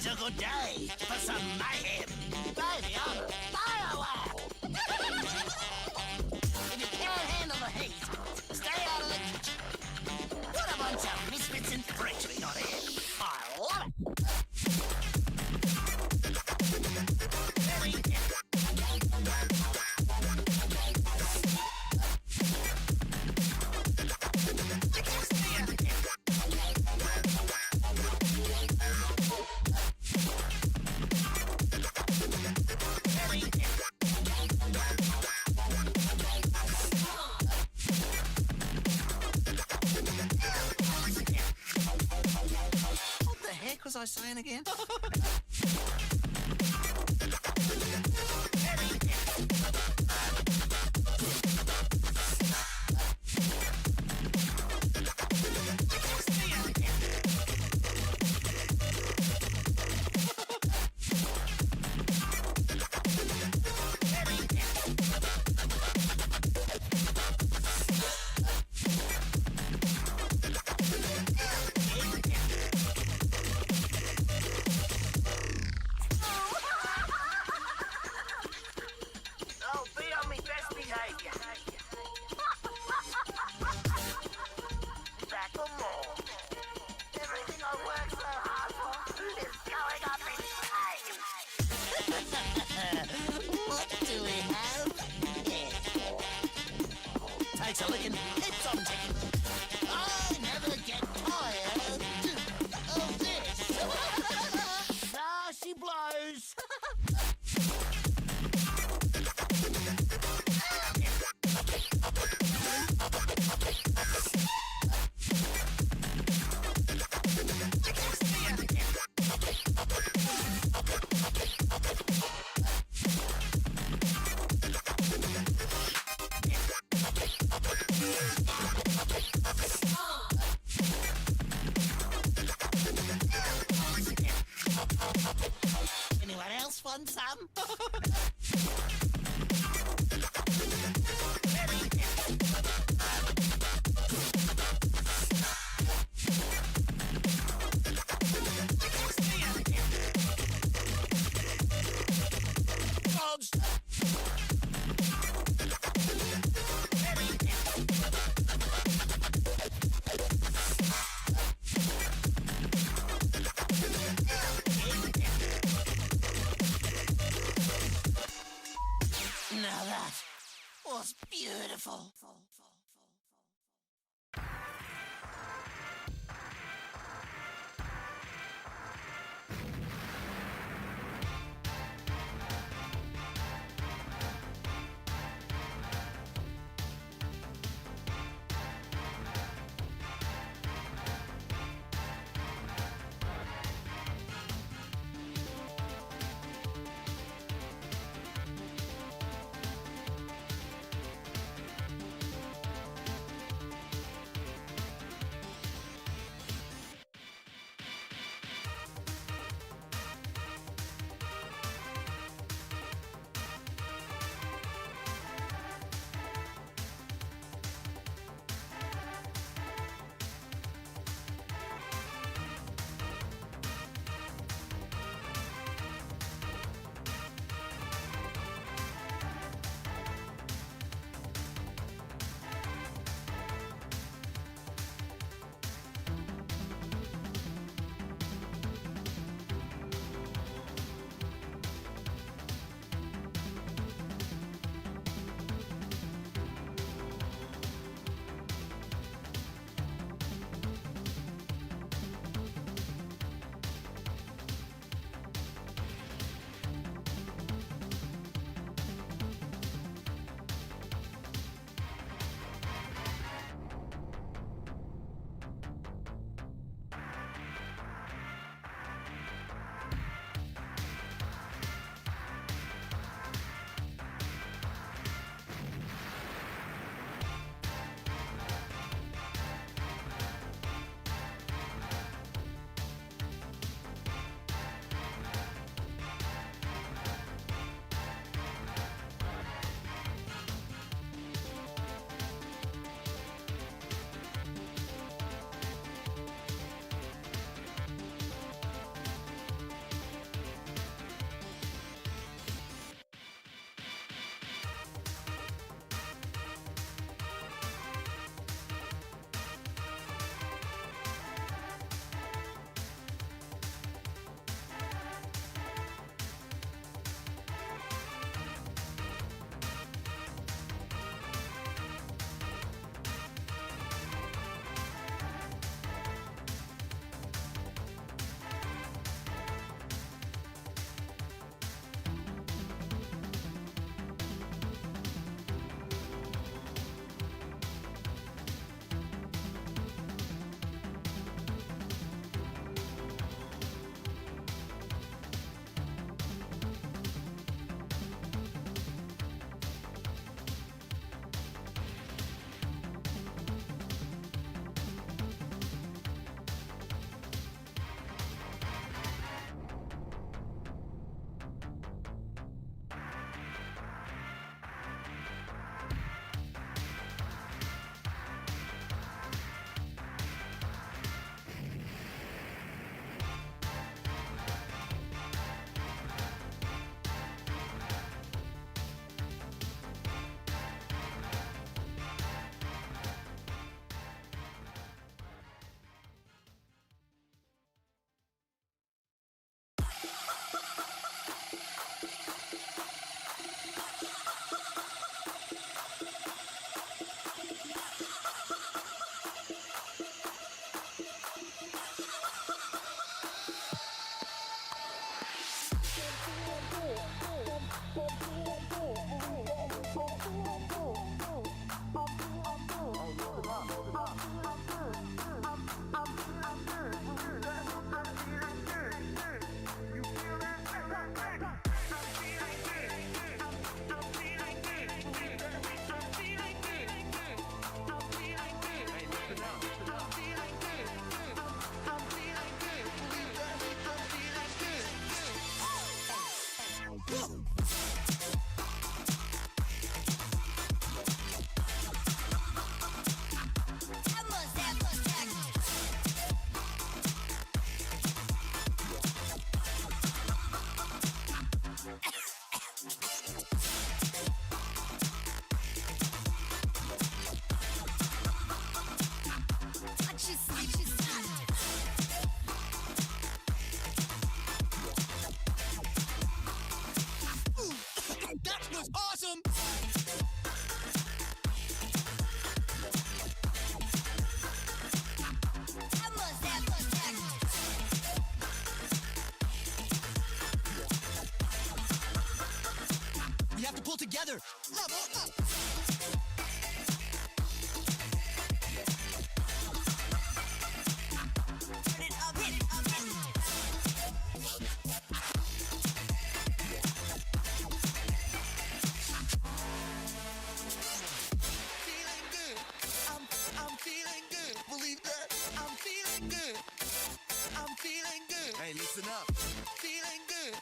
Today's a good day for some mayhem. Baby, I'm firework. If you can't handle the heat, stay out of the kitchen. What a bunch of misfits and freaks we got here. I love it. Very What was I saying again? What do we have here? Takes a licking, it's on chicken. I never get tired of this. Ah, she blows. Anyone else want some? pull together. Level up. Turn it up, hit it up. Feeling good. I'm feeling good. Believe that. I'm feeling good. I'm feeling good. Hey, listen up. Feeling good.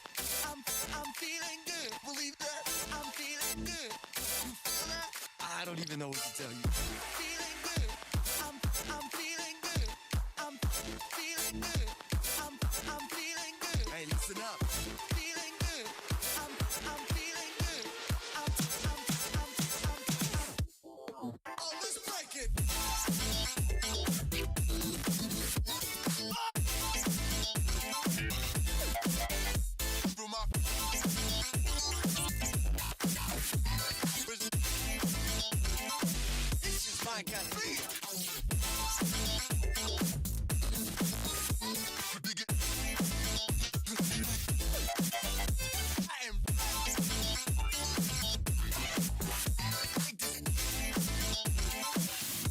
I'm feeling good. Believe that. I'm feeling good. You feel that? I don't even know what to tell you. Feeling good. I'm feeling good. I'm feeling good. I'm feeling good. Hey, listen up. Feeling good. I'm feeling good. Oh, let's break it. This is my kind of feel. I am.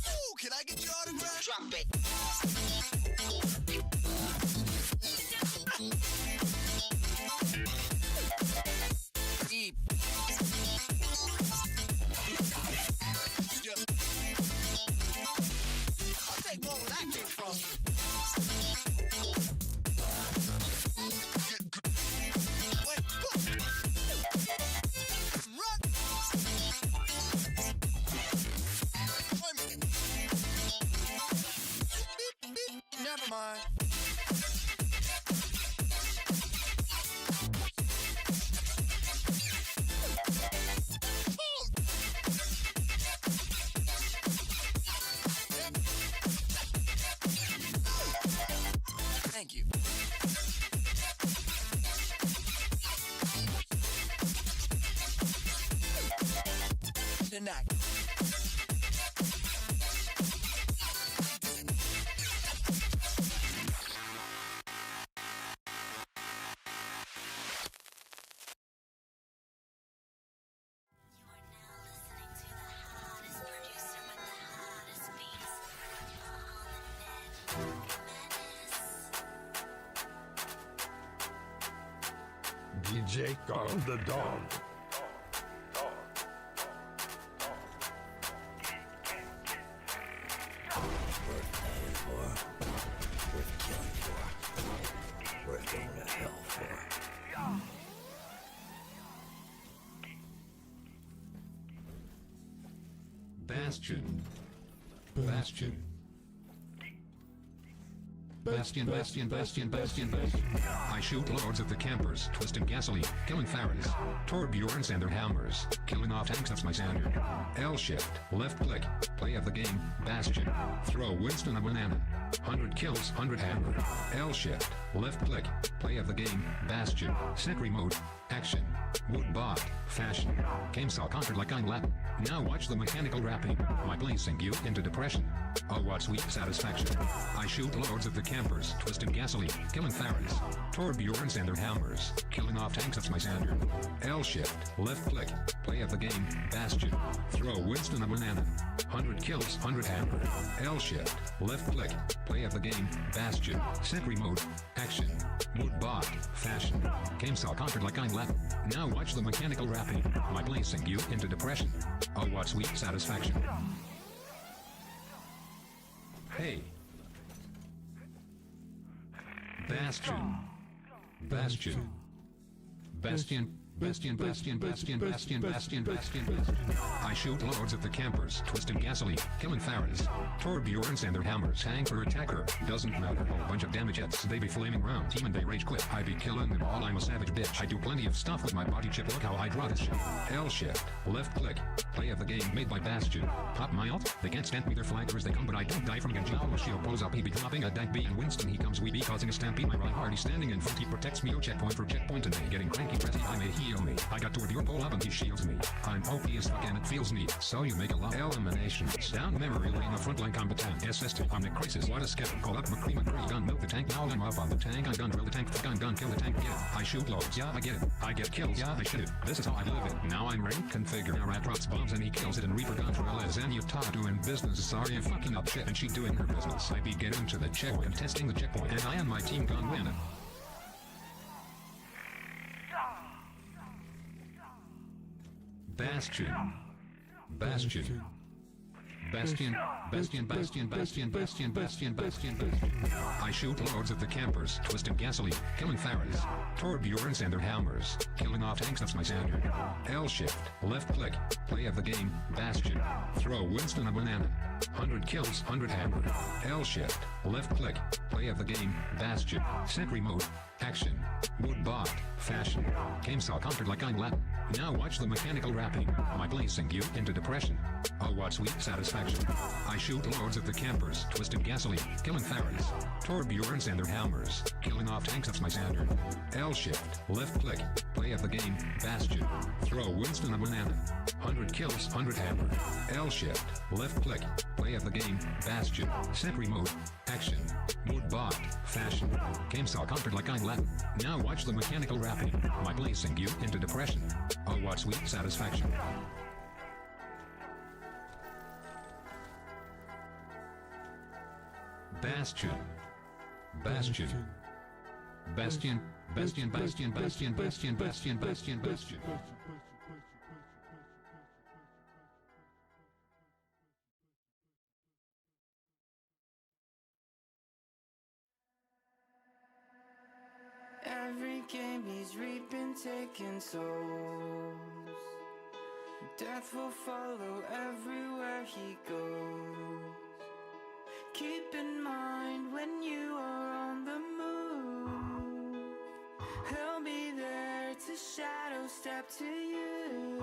Ooh, can I get your autograph? Drop it. Deep. I'll take more where that came from. Wait, run. Never mind. Thank you. Tonight. You are now listening to the hottest producer with the hottest beats on the net. Menace. DJ Carl the Dog. Worth dying for, worth killing for, worth going to hell for. Bastion. Bastion. Bastion, bastion, bastion, bastion, bastion. I shoot loads of the campers, twisting gasoline, killing Pharaohs, Torbjorns and their hammers, killing off tanks, that's my standard. L shift, left click, play of the game, Bastion. Throw Winston a banana. 100 kills, 100 hammer. L shift, left click, play of the game, Bastion. Sec remote, action. Wood bot, fashion. Gamesaw conquered like I'm Latin. Now watch the mechanical rapping, my placing you into depression. Oh, what sweet satisfaction. I shoot loads of the campers, twisting gasoline, killing Pharaohs, Torbjorns and their hammers, killing off tanks, that's my standard. L shift, left click, play of the game, Bastion. Throw Winston a banana. 100 kills, 100 hammer. L shift, left click, play of the game, Bastion. Sec remote, action. Wood bot, fashion. Gamesaw conquered like I'm Latin. Now watch the mechanical rapping, my placing you into depression. Oh, what sweet satisfaction. Hey. Bastion. Bastion. Bastion. Bastion, Bastion, Bastion, Bastion, Bastion, Bastion, Bastion. I shoot loads of the campers, twisting gasoline, killing Pharaohs, Torbjorns and their hammers. Tanker attacker, doesn't matter. Whole bunch of damagettes, they be flaming round. Team and they rage quit. I be killing them all, I'm a savage bitch. I do plenty of stuff with my body chip, look how I draw this shit. L shift, left click, play of the game made by Bastion. Pop my ult, they can't stand me, their flaggers they come, but I don't die from Ganjal. Shield pulls up, he be dropping a dank B and Winston he comes, we be causing a stampede. My right heart, he's standing in front, he protects me, oh checkpoint for checkpoint and they getting cranky, pressy, I may heal me. I got toward your pull up and he shields me. I'm OP as fuck and it feels neat, so you make a lot eliminations. Down memory lane, a frontline combatant, SST, I'm the crisis, what a skeptic, call up McCree, gun milk the tank. tank, now I'm up on the tank. I gun drill the tank, gun kill the tank, get it. I shoot loads, yeah I get it. I get kills, yeah I shoot it. This is how I live it. Now I'm ranked, configure, now rat drops bombs and he kills it, and Reaper gun drill is and you taught doing business. Sorry I'm fucking up shit and she doing her business. I be getting to the checkpoint, testing the checkpoint, and I and my team gun winning. Bastion. Bastion. Bastion, Bastion, Bastion, Bastion, Bastion, Bastion, Bastion, Bastion. I shoot loads at the campers, twisting gasoline, killing Farahs, Torbjorns and their hammers, killing off tanks, that's my standard. L shift, left click, play of the game, Bastion. Throw Winston a banana. 100 kills, 100 hammer. L shift, left click, play of the game, Bastion. Sentry mode, action, wood bot, fashion. Game saw countered like I'm Latin. Now watch the mechanical wrapping, my placing you into depression. Oh what sweet satisfaction. I shoot loads at the campers, twisting gasoline, killing Farahs, Torbjorns and their hammers, killing off tanks, that's my standard. L shift, left click, play of the game, Bastion. Throw Winston a banana. 100 kills, 100 hammer. L shift, left click, play of the game, Bastion. Sentry mode, action, wood bot, fashion. Game saw countered like I'm Latin. Now watch the mechanical wrapping, my placing you into depression. Oh what sweet satisfaction. Bastion. Bastion. Bastion. Bastion. Bastion. Bastion. Bastion. Bastion. Bastion. Bastion. Every game he's reaping, taking souls. Death will follow everywhere he goes. Keep in mind when you are on the move, he'll be there to shadow step to you.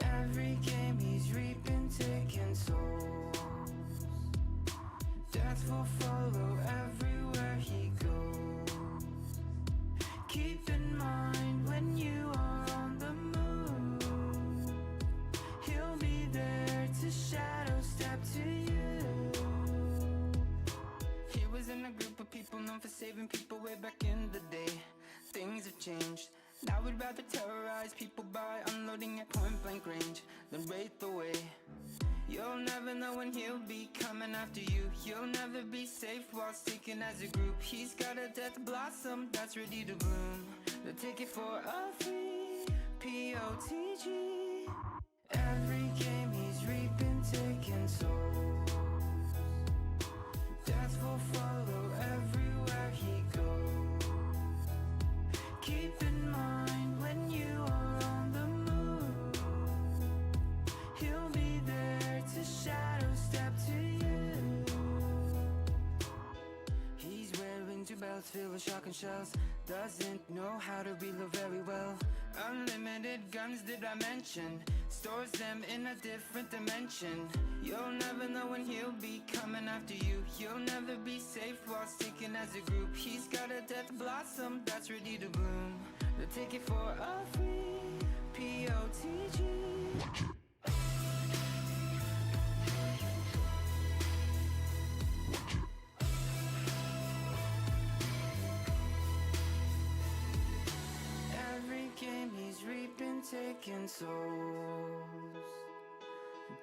Every game he's reaping, taking souls. Death will follow everywhere he goes. Keep in mind when you are on the move, he'll be there to shadow step to you. He was in a group of people known for saving people way back in the day. Things have changed. Now we'd rather terrorize people by unloading at point blank range than raid the way. You'll never know when he'll be coming after you. You'll never be safe while sticking as a group. He's got a death blossom that's ready to bloom. They'll take it for a free POTG. Every game he's reaping, taking souls. Death will follow everywhere he goes. Keep in mind when you are on the move, he'll be there to shadow step to you. He's wearing two belts filled with shotgun shells. Doesn't know how to reload very well. Unlimited guns did I mention? Stores them in a different dimension. You'll never know when he'll be coming after you. You'll never be safe while sticking as a group. He's got a death blossom that's ready to bloom. They'll take it for a free POTG. Every game he's reaping, taking souls.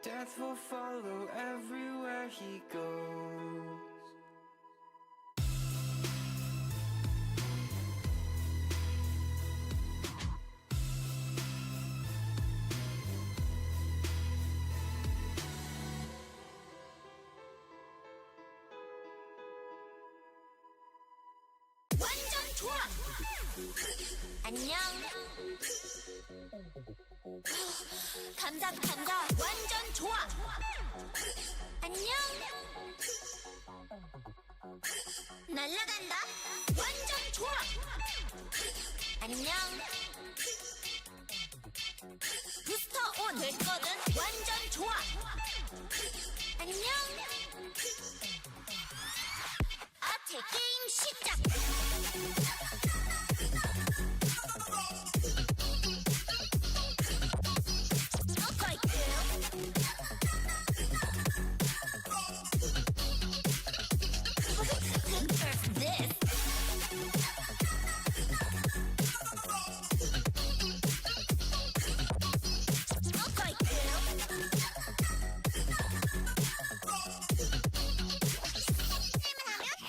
Death will follow everywhere he goes. 완전 좋아. 안녕. 감자 완전 좋아. 안녕. 날라간다. 완전 좋아. 안녕. 부스터 온 됐거든. 완전 좋아. 안녕. 아트 게임 시작. this. Okay,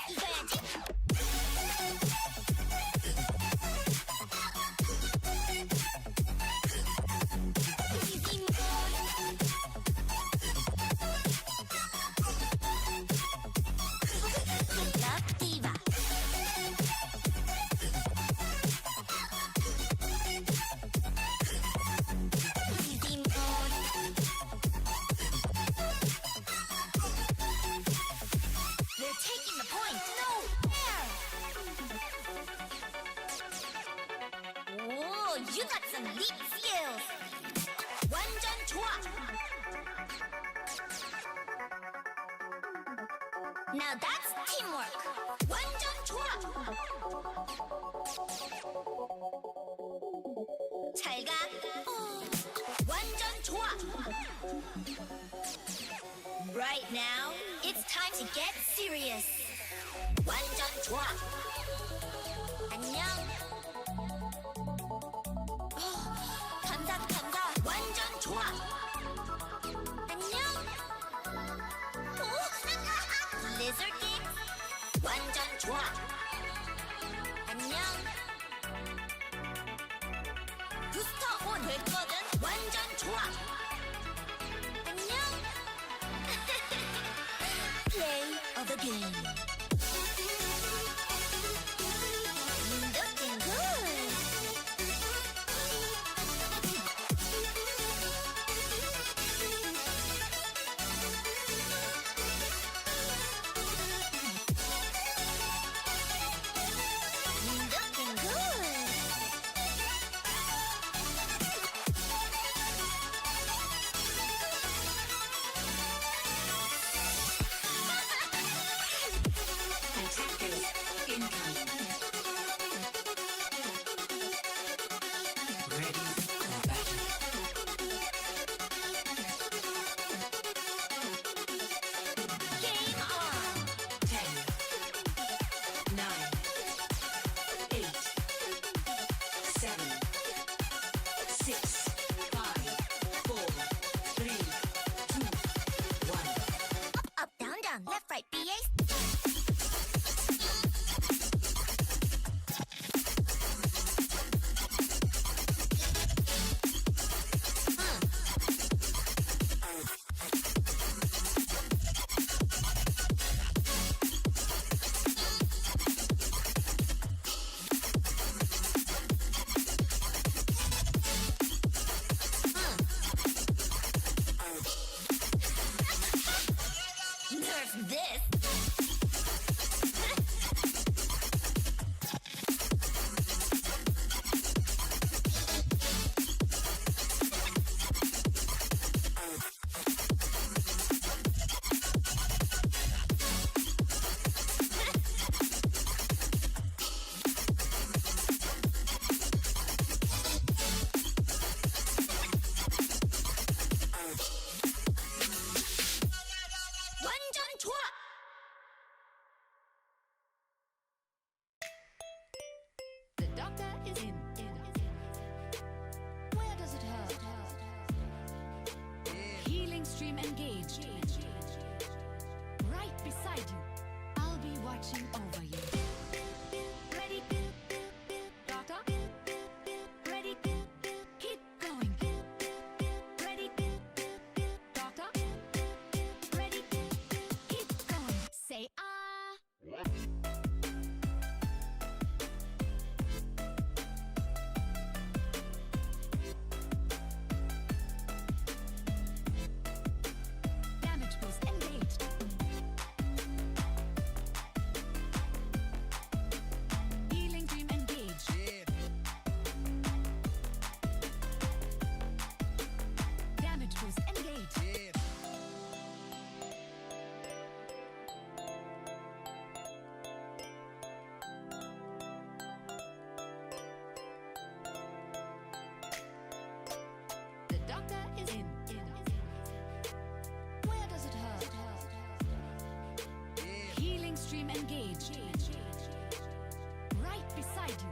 이거야지. Easy mode. Love diva. Easy mode. They're taking the point. No fair. Whoa, you got some leap skills. 완전 좋아. Now that's teamwork. 완전 좋아. 잘 가. 완전 좋아. Right now, it's time to get serious. 완전 좋아. 안녕. 감사. 완전 좋아. 안녕. Lizard game? 완전 좋아. 안녕. 부스터 온 됐거든. 완전 좋아. 안녕. Play of the game. Looking good. Looking good. Attackers incoming. Ready for battle. Game on. 10, 9, 8, 7, 6, 5, 4, 3, 2, 1. Up, down, left, right, BA. Nerf this. 완전 좋아. The doctor is in. Where does it hurt? Healing stream engaged. Right beside you. I'll be watching over you. Ready? Doctor? Ready? Keep going. Ready? Doctor? Ready? Keep going. Say ah. Damage boost engaged. Healing dream engaged. Damage boost engaged. The doctor is in. Where does it hurt? Healing stream engaged. beside you.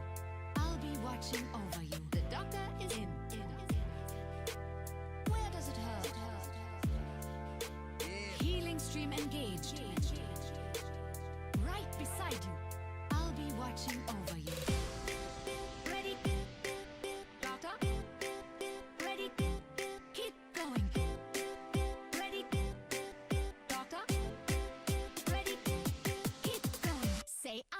I'll be watching over you. The doctor is in. Where does it hurt? Healing stream engaged. Right beside you. I'll be watching over you. Ready? Doctor? Ready? Keep going. Ready? Doctor? Ready? Keep going. Say ah.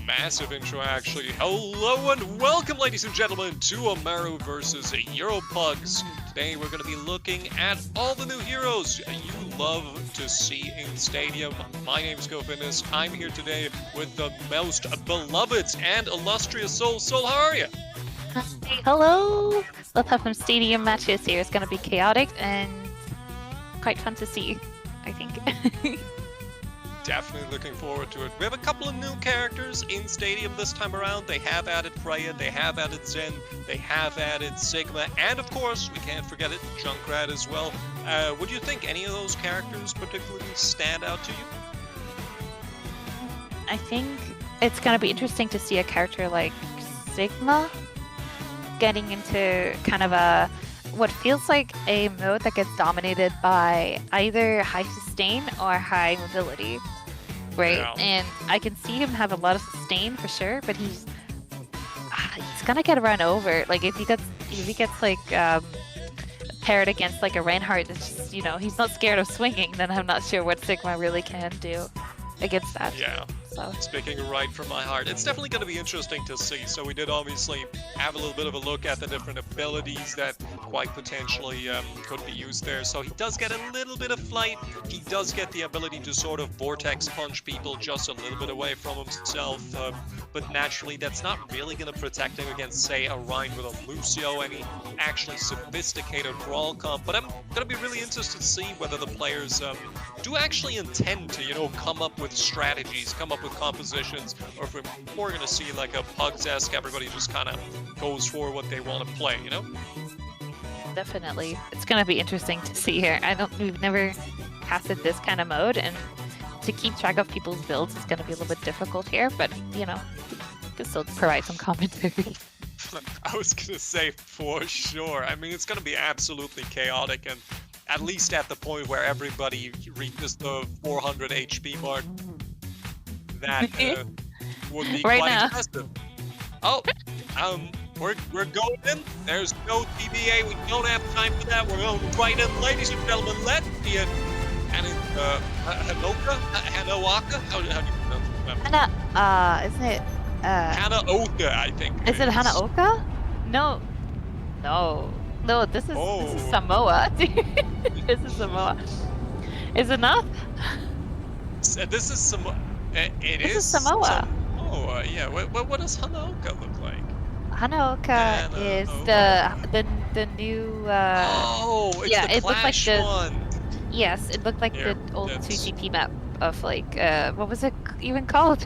Massive intro, actually. Hello and welcome, ladies and gentlemen, to AMERU versus Euro PUGS. Today we're going to be looking at all the new heroes you love to see in Stadium. My name is CoFindus. I'm here today with the most beloved and illustrious Soul. Soul, how are you? Hey, hello! Let's have some Stadium matches here. It's going to be chaotic and quite fun to see, I think. Definitely looking forward to it. We have a couple of new characters in Stadium this time around. They have added Freya, they have added Zen, they have added Sigma, and of course, we can't forget it, Junkrat as well. Would you think any of those characters particularly stand out to you? I think it's going to be interesting to see a character like Sigma getting into kind of what feels like a mode that gets dominated by either high sustain or high mobility, right? Yeah. And I can see him have a lot of sustain for sure, but he's gonna get run over. Like if he gets like paired against like a Reinhardt that's just, he's not scared of swinging, then I'm not sure what Sigma really can do against that. Yeah. So. Speaking right from my heart, it's definitely going to be interesting to see. So we did obviously have a little bit of a look at the different abilities that quite potentially could be used there. So he does get a little bit of flight. He does get the ability to sort of vortex punch people just a little bit away from himself. But naturally, that's not really going to protect him against, say, a Rhine with a Lucio, any actually sophisticated brawl comp. But I'm going to be really interested to see whether the players do actually intend to, come up with strategies, come up with compositions, or if we're more going to see like a Pugs-esque, everybody just kind of goes for what they want to play, Definitely. It's going to be interesting to see here. We've never casted this kind of mode, and to keep track of people's builds is going to be a little bit difficult here, but, can still provide some commentary. I was going to say for sure. I mean, it's going to be absolutely chaotic, and at least at the point where everybody reaches the 400 HP mark, that would be Right quite now. impressive. Oh, we're going in. There's no TBA. We don't have time for that. We're going right in, ladies and gentlemen. Let's see it. And it's Hanoaka. How do you pronounce that? Isn't it? Hanaoka, I think. Is it Hanaoka? No. This is Samoa. This is Samoa. Is it not? This is Samoa. This is Samoa. Oh, yeah. What does Hanaoka look like? Hanaoka is the new. It's yeah, the it looked like Clash the. one. Yes, it looked like Here, the old that's- 2GP map of like what was it even called?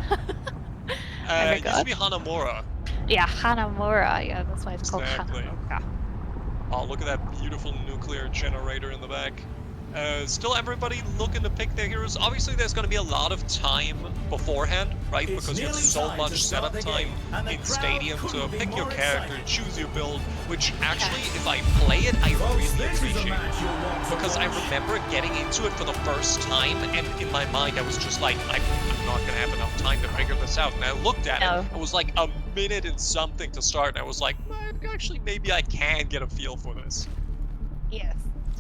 It used to be Hanamura. Yeah, Hanamura. Yeah, that's why it's called Exactly. Hanaoka. Oh, look at that beautiful nuclear generator in the back. Still everybody looking to pick their heroes. Obviously there's going to be a lot of time beforehand, right? Because you have so much setup time in Stadium to pick your character, choose your build, which actually, if I play it, I really appreciate it. Because I remember getting into it for the first time, and in my mind I was just like, I'm not going to have enough time to figure this out. And I looked at it was like a minute and something to start, and I was like, actually, maybe I can get a feel for this. Yes.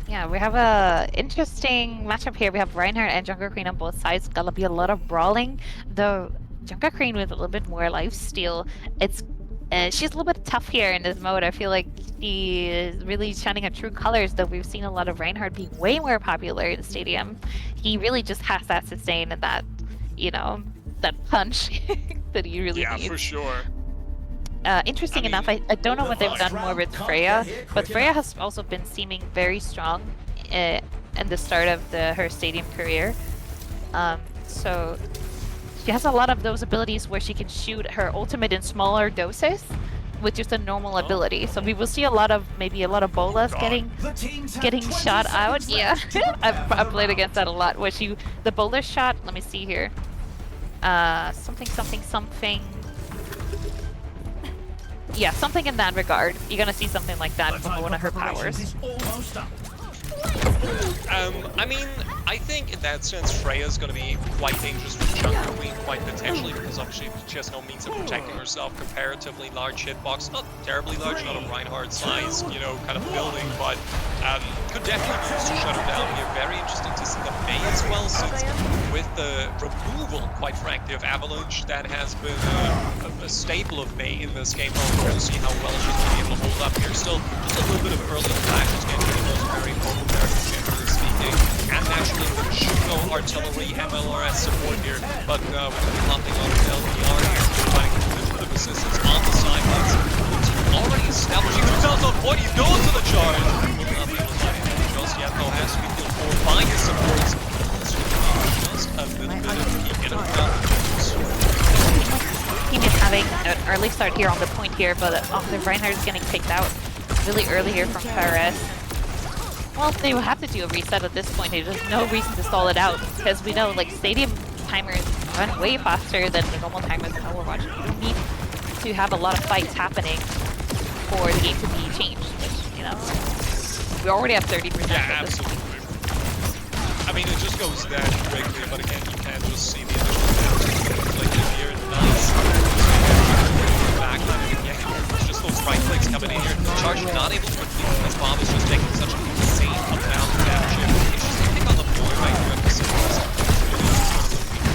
Yeah, we have a interesting matchup here. We have Reinhardt and Junker Queen on both sides. Gonna be a lot of brawling. Though Junker Queen with a little bit more lifesteal. She's a little bit tough here in this mode. I feel like she is really shining her true colors. Though we've seen a lot of Reinhardt being way more popular in the Stadium. He really just has that sustain and that, that punch that he really needs. Yeah, for sure. Interesting enough, I don't know what they've done more with Freya, but Freya has also been seeming very strong in the start of her Stadium career. So she has a lot of those abilities where she can shoot her ultimate in smaller doses with just a normal ability. So we will see maybe a lot of bolas getting shot out. Yeah, I've played against that a lot. Where the bola shot. Let me see here. Something. Yeah, something in that regard. You're gonna see something like that from one of her powers. I mean, I think in that sense, Freya's going to be quite dangerous for Junker Queen, quite potentially, because obviously she has no means of protecting herself. Comparatively large hitbox, not terribly large, not a Reinhardt size, kind of building, but could definitely use to shut her down here. Very interesting to see the Mei as well, since with with the removal, quite frankly, of Avalanche, that has been a staple of May in this game. We'll see how well she's going to be able to hold up here. Still, just a little bit of early flashes getting rid of those very momentary, generally speaking. And naturally, the Juno artillery MLRS support here, but we're going to be hopping on the LPR here, providing a little bit of assistance on the sidelines. Already establishing themselves on point. He's going to the charge. Will not be able to find anything just yet, though. Has to be killed for by his supports. Just a little bit of peek in Team is having an early start here on the point here, but the Reinhardt is getting picked out really early here from Fares. Well, they will have to do a reset at this point. There's no reason to stall it out, because we know like stadium timers run way faster than the normal timers in Overwatch. You don't need to have a lot of fights happening for the game to be changed, which, you know, we already have 30%. Yeah, absolutely. I mean, it just goes that quickly, but again, you can just see the initial damage inflicted here. Nice. Backline again. Yeah, it's just those right clicks coming in here. Charge not able to complete because Bob is just taking such an insane amount of damage here. It's just a pick on the floor right here at the center.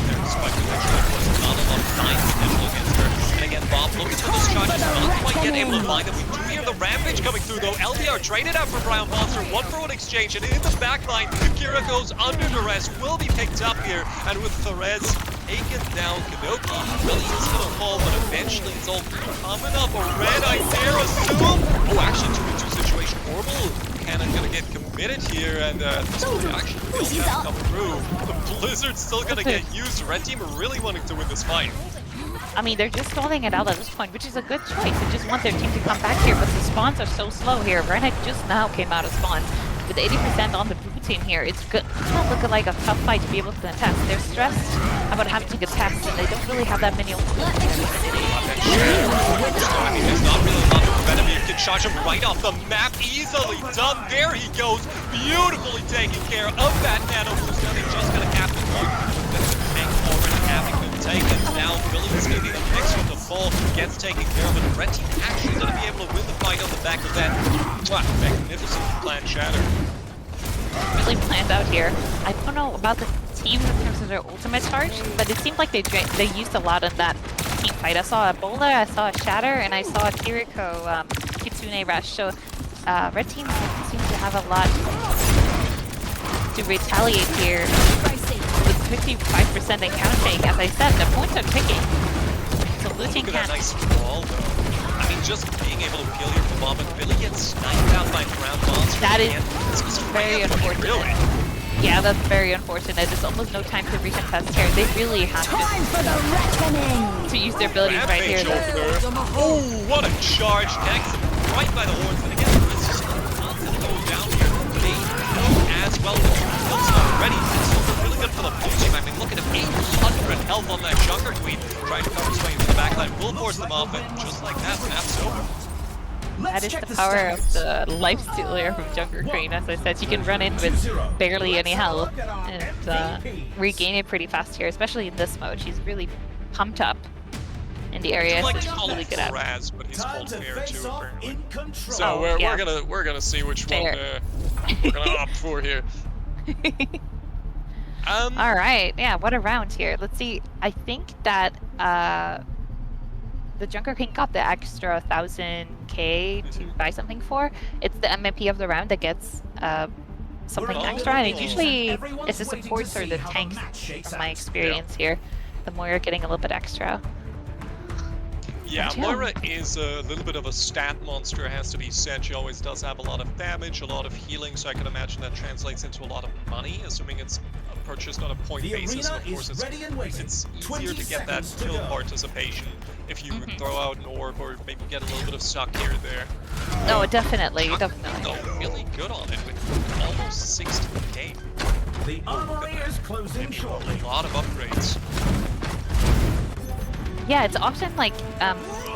There, despite potentially, of course, not a lot of time potential against her. And again, Bob looking for those charges, not quite yet able to find them. We do hear the Rampage coming through, though. LDR traded out for Brown Monster, 1-for-1 exchange, and in the backline, Kira goes under duress, will be picked up here, and with Therese taken down, Kanoki really is going to fall, but eventually it's all coming up. A red idea, assume. Oh, actually, 2v2 situation, horrible. Cannon going to get committed here, and this will actually come through. The Blizzard's still going to get used. Red team are really wanting to win this fight. I mean, they're just stalling it out at this point, which is a good choice. They just want their team to come back here, but the spawns are so slow here. Renek just now came out of spawn. With 80% on the blue team here, it's not looking like a tough fight to be able to contest. They're stressed about having to contest, and they don't really have that many ultimates. I mean, there's not really a lot of venom. You can charge him right off the map. Easily done. There he goes. Beautifully taking care of that nano boost. Now they're just going to have to go. Tank already having been taken. Now Billy is getting the mix from the fall. Gets taken care of, and the red team actually going to be able to win the fight on the back of that. Magnificent plan shatter. Really planned out here. I don't know about the team in terms of their ultimate charge, but it seemed like they used a lot in that team fight. I saw a Bola, I saw a Shatter, and I saw a Kiriko Kitsune Rush. So red team seems to have a lot to retaliate here with 55% in counting. As I said, the points are ticking. So blue team can't. Nice wall, though. I mean, just being able to peel here for Bomb and Billy gets sniped out by Brown Monster. That is very unfortunate. Really? Yeah, that's very unfortunate. There's almost no time to recontest here. They really have to use their abilities right here. Oh, what a charge! Connects him right by the horns, and again, it's just not going to go down here. They know as well with kills already. It's looking really good for the blue team. I mean, look at him, 800 health on that Junker Queen. Trying to cover his way into the backline, will force them off, and just like that, map's over. That is the power of the lifesteal here from Junker Queen. As I said, you can run in with barely any health and regain it pretty fast here, especially in this mode. She's really pumped up in the area. Like so she's really good at Raz, but he's called Fair too, apparently. So Oh, yeah. we're gonna see which Fair. one we're gonna opt for here. All right, yeah, what a round here. Let's see. I think that the Junker King got the extra 1000k to buy something for. It's the MVP of the round that gets something extra, and it usually is the supports or the tanks from my experience here. The more you're getting a little bit extra. Yeah, Moira is a little bit of a stat monster, has to be said. She always does have a lot of damage, a lot of healing, so I can imagine that translates into a lot of money, assuming it's purchased on a point basis. And of course, it's easier to get that kill participation if you throw out an orb or maybe get a little bit of suck here and there. No, definitely, definitely. No, really good on it with almost 60k. The armory is closing shortly. A lot of upgrades. Yeah, it's often like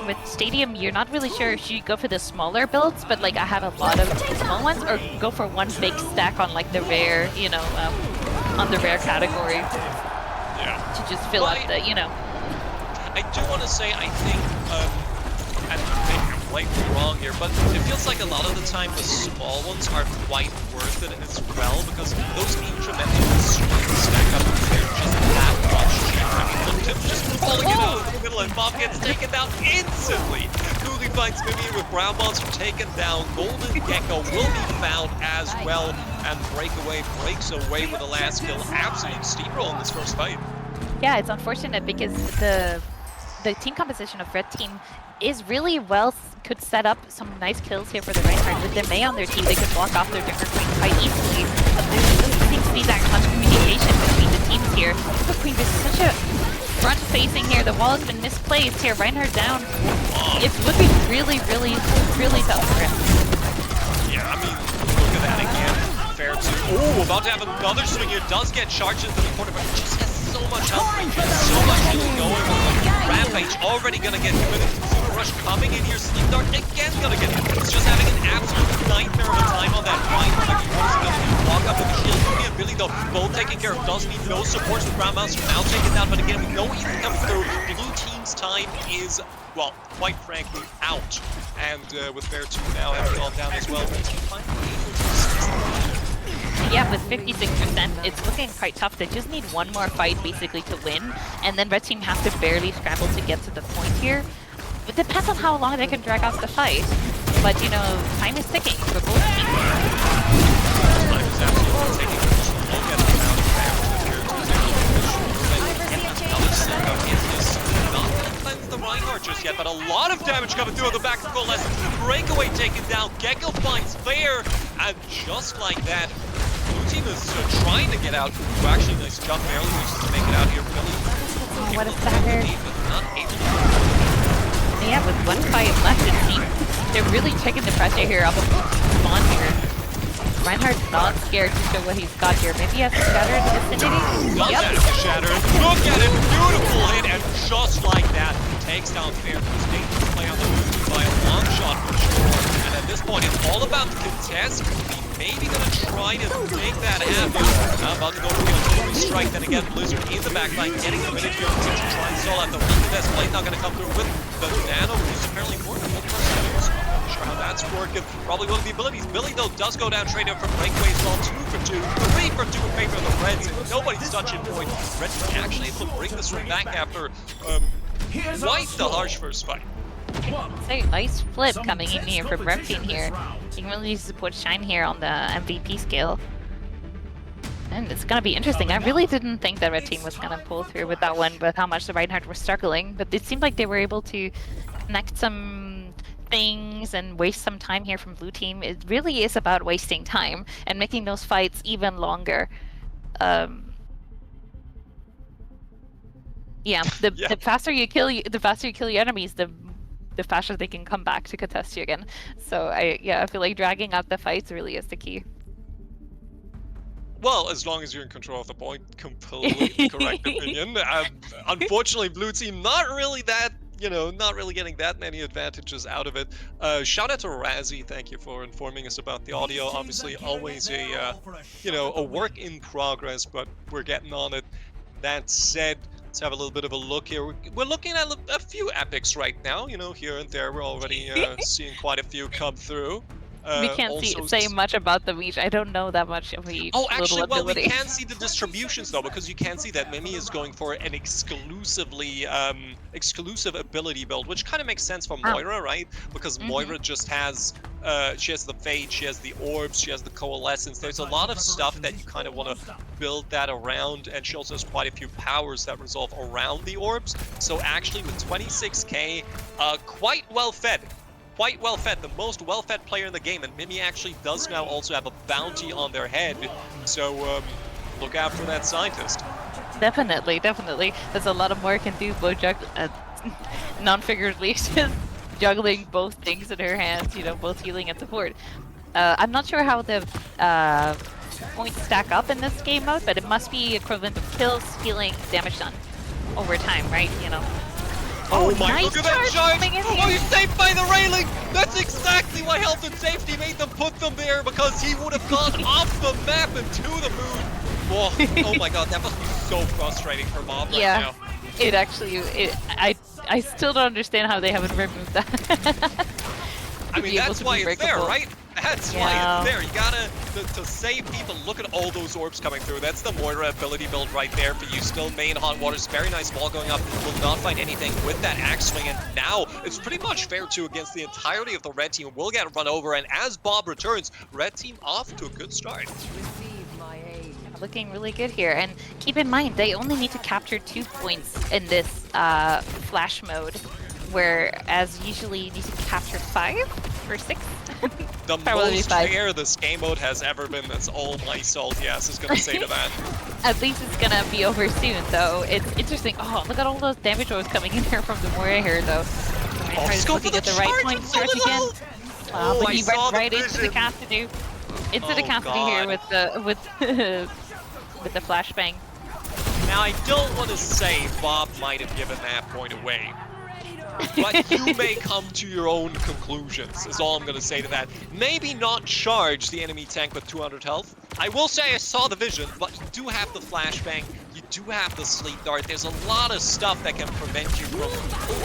with Stadium, you're not really sure if you go for the smaller builds, but like I have a lot of small ones, or go for one big stack on like the rare, you know, on the rare category. Yeah. To just fill out the, you know. I do want to say, I think, and maybe I'm slightly wrong here, but it feels like a lot of the time the small ones are quite worth it as well, because those incremental swings stack up, they're just gets taken down instantly. Luli finds Mimi with Brown Monster taken down. Golden Gecko will be found as well, and Breakaway breaks away with the last kill. Absolute steamroll in this first fight. Yeah, it's unfortunate because the team composition of Red Team is really well, could set up some nice kills here for the Reinhardt. With the Mei on their team, they could block off their Junker Queen quite easily. But there doesn't seem to be that much communication between the teams here. Junker Queen is such a front facing here. The wall has been misplaced here. Reinhardt down. It's looking really tough for him. Yeah, I mean, look at that again. Fair to. Oh, about to have another swing here. Does get charged into the corner, but just has so much health, so much healing going. Rampage already gonna get committed. Super Rush coming in here. Sleep Dart again gonna get hit. It's just having an absolute nightmare of a time on that right. Like he wants to walk up with the shield. Yumi and Billy though, both taken care of. Does need no supports with Ground Mouse now taken down, but again, we know Ethan coming through. Blue team's time is, well, quite frankly, out. And with Bear 2 now having gone down as well, Red Team finally able to. Yeah, with 56%, it's looking quite tough. They just need one more fight basically to win, and then Red Team has to barely scramble to get to the point here. It depends on how long they can drag out the fight, but you know, time is ticking for both teams. Time is absolutely ticking. Just look at the amount of damage that another set of his not gonna cleanse the Reinhardt just yet, but a lot of damage coming through on the back of Coalescence. Breakaway taken down. Gecko finds Fair, and just like that, Blue team is trying to get out. Actually, nice jump, barely reaches to make it out here. Billy, what a stagger. Not able to. Yeah, with one fight left, it seems they're really taking the pressure here off of Spawn here. Reinhardt's not scared to show what he's got here. Maybe he has to shatter in the vicinity? Yep. Shatter. Look at it! Beautiful hit, and just like that, takes down Fair. He's making this play on the move by a long shot for sure. And at this point, it's all about the contest. Maybe gonna try to make that happen. About to go for the artillery strike. Then again, Blizzard in the backline, getting the minute here to try and stall out the one. The best play not gonna come through with the Nano, who's apparently more than 1%. I'm not sure how that's working. Probably one of the abilities. Billy though does go down trade out for Breakaway as well. 2 for 2, 3 for 2 in favor of the Reds. And nobody's touching point. Reds are actually able to bring this one back after quite the harsh first fight. It's a nice flip coming in here from Red Team here. He can really support Shine here on the MVP scale. And it's gonna be interesting. I really didn't think that Red Team was gonna pull through with that one, with how much the Reinhardt were struggling. But it seemed like they were able to connect some things and waste some time here from Blue Team. It really is about wasting time and making those fights even longer. Yeah, the faster you kill your enemies, the faster they can come back to contest you again. So I feel like dragging out the fights really is the key. Well, as long as you're in control of the point, completely correct opinion. Unfortunately, Blue Team not really getting that many advantages out of it. Shout out to Razzie, thank you for informing us about the audio. Obviously, always a work in progress, but we're getting on it. That said, let's have a little bit of a look here. We're looking at a few epics right now, here and there. We're already seeing quite a few come through. We can't say much about them each. I don't know that much of each actually, little ability. Well, we can see the distributions though, because you can see that Mimi is going for an exclusive ability build, which kind of makes sense for Moira, right? Because Moira just has, she has the Fade, she has the Orbs, she has the Coalescence. There's a lot of stuff that you kind of want to build that around, and she also has quite a few powers that resolve around the Orbs. So actually, with 26k, quite well fed. The most well-fed player in the game, and Mimi actually does now also have a bounty on their head, so look out for that scientist. Definitely. There's a lot of more can do, both non-figuratively, just juggling both things in her hands, both healing and support. I'm not sure how the points stack up in this game mode, but it must be equivalent of kills, healing, damage done over time, right? Oh my, nice look at that charge! Oh, he's saved by the railing! That's exactly why Health and Safety made them put them there, because he would have gone off the map and to the moon. Oh my god, that must be so frustrating for Mob right now. It actually, I still don't understand how they haven't removed that. I mean, that's why it's there, right? That's why it's there. You gotta, to save people, look at all those orbs coming through. That's the Moira ability build right there for you. Still main hot waters. Very nice wall going up. Will not find anything with that axe swing. And now it's pretty much fair to against the entirety of the red team. Will get run over. And as Bob returns, red team off to a good start. Looking really good here. And keep in mind, they only need to capture 2 points in this flash mode, whereas usually you need to capture 5 or 6. The most fair this game mode has ever been. That's all my salty ass is going to say to that. At least it's going to be over soon, though. It's interesting. Oh, look at all those damage rolls coming in there from the Moira here, though. Let's go for the at the right point charge again. Oh, but he went right into the vision. Cassidy. Into the Cassidy here with the with the flashbang. Now I don't want to say Bob might have given that point away, but you may come to your own conclusions, is all I'm going to say to that. Maybe not charge the enemy tank with 200 health. I will say I saw the vision, but you do have the flashbang, you do have the sleep dart. There's a lot of stuff that can prevent you from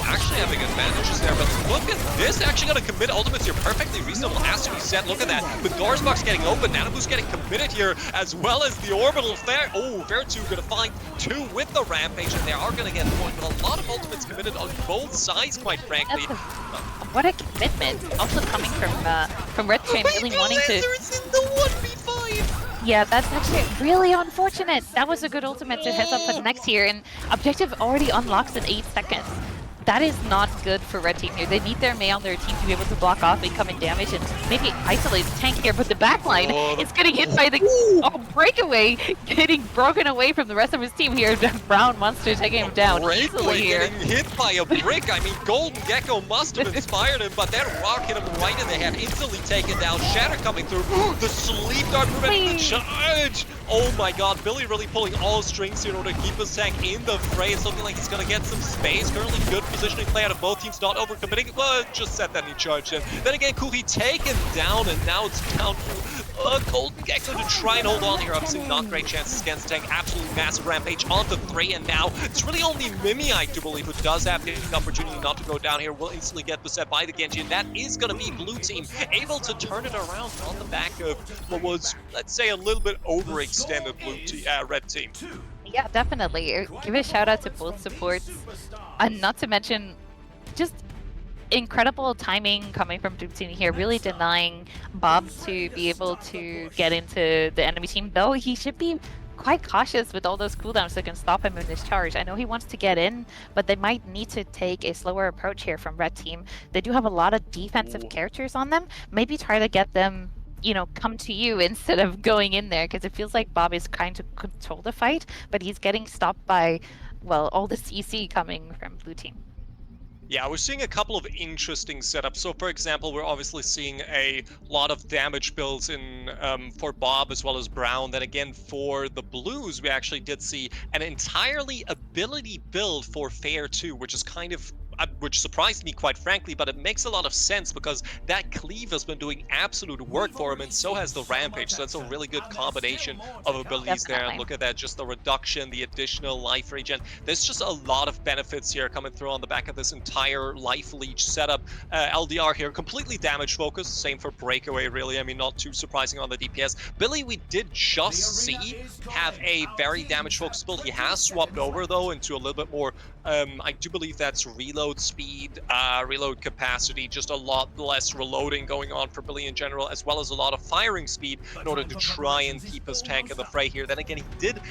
actually having advantages there. But look at this, actually going to commit ultimates here. Perfectly reasonable, has to be said. Look at that. With Garzbox getting open, Nanabu's getting committed here, as well as the orbital fair. Oh, Fair2 going to find 2 with the rampage, and they are going to get one. But a lot of ultimates committed on both sides, quite frankly. What a commitment. Also coming from Red Team, really wanting to... in the 1v5! Yeah, that's actually really unfortunate. That was a good ultimate to heads up for the next here, and objective already unlocks in 8 seconds. That is not good for Red Team here. They need their Mei on their team to be able to block off incoming damage and maybe isolate the tank here, but the backline is getting hit by the breakaway, getting broken away from the rest of his team here. Brown Monster taking him down easily here. Getting hit by a brick. I mean, Golden Gecko must have inspired him, but that rock hit him right in the head, instantly taken down. Shatter coming through. The sleep dart preventing the charge. Oh my god, Billy really pulling all strings here in order to keep his tank in the fray. It's looking like he's going to get some space. Currently good positioning play out of both teams, not overcommitting, but just set that he charged in. Then again, Kuhi taken down, and now it's down for Golden Gecko to try and hold on here. Obviously not great chances against tank. Absolutely massive rampage onto 3, and now it's really only Mimi, I do believe, who does have the opportunity not to go down here. Will instantly get beset by the Genji, and that is going to be blue team able to turn it around on the back of what was, let's say, a little bit overextended red team. Yeah, definitely. Give a shout out to both supports, and not to mention just incredible timing coming from blue team here, really denying Bob to be able to get into the enemy team, though he should be quite cautious with all those cooldowns that can stop him in this charge. I know he wants to get in, but they might need to take a slower approach here from red team. They do have a lot of defensive characters on them. Maybe try to get them, you know, come to you instead of going in there, because it feels like Bob is trying to control the fight, but he's getting stopped by, well, all the CC coming from blue team. Yeah, we're seeing a couple of interesting setups. So, for example, we're obviously seeing a lot of damage builds in for Bob as well as Brown. Then again, for the Blues, we actually did see an entirely ability build for Fair2, which is kind of which surprised me, quite frankly, but it makes a lot of sense because that cleave has been doing absolute work for him, and so has the rampage. So that's a really good combination of abilities there. And look at that, just the reduction, the additional life regen. There's just a lot of benefits here coming through on the back of this entire life leech setup. LDR here, completely damage focused. Same for breakaway, really. I mean, not too surprising on the DPS. Billy, we did just see have a very damage focused build. He has swapped over though into a little bit more. I do believe that's reload speed, reload capacity, just a lot less reloading going on for Billy in general, as well as a lot of firing speed in order to try and keep his tank in the fray here. Then again,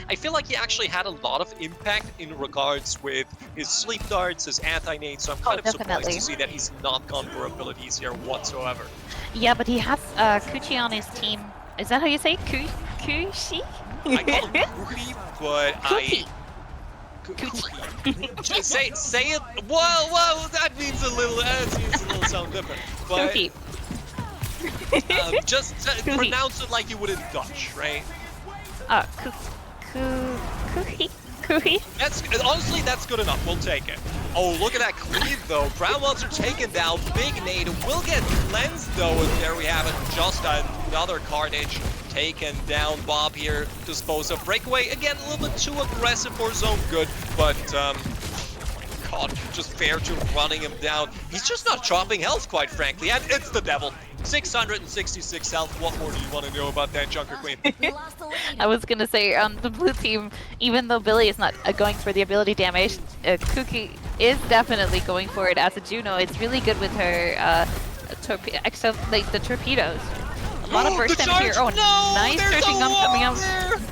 I feel like he actually had a lot of impact in regards with his sleep darts, his anti-nade, so I'm kind of surprised to see that he's not gone for abilities here whatsoever. Yeah, but he has Kuchi on his team. Is that how you say it? Kuchi? I call him Kuchi, but Kuchi. Just say it. Well, that means a little. Sound different. But just pronounce it like you would in Dutch, right? Kuchi. Honestly, that's good enough. We'll take it. Oh, look at that cleave though. Brown Monster taken down. Big nade will get cleansed though, and there we have it. Just another carnage taken down. Bob here dispose of. Breakaway again, a little bit too aggressive for his own good, but God, just Fair2 running him down. He's just not chopping health, quite frankly, and it's the devil. 666 health. What more do you want to know about that Junker Queen? I was gonna say on the blue team, even though Billy is not going for the ability damage, Cookie is definitely going for it as a Juno. It's really good with her except like the torpedoes. A lot of burst damage here. Oh, no, nice charging up coming out.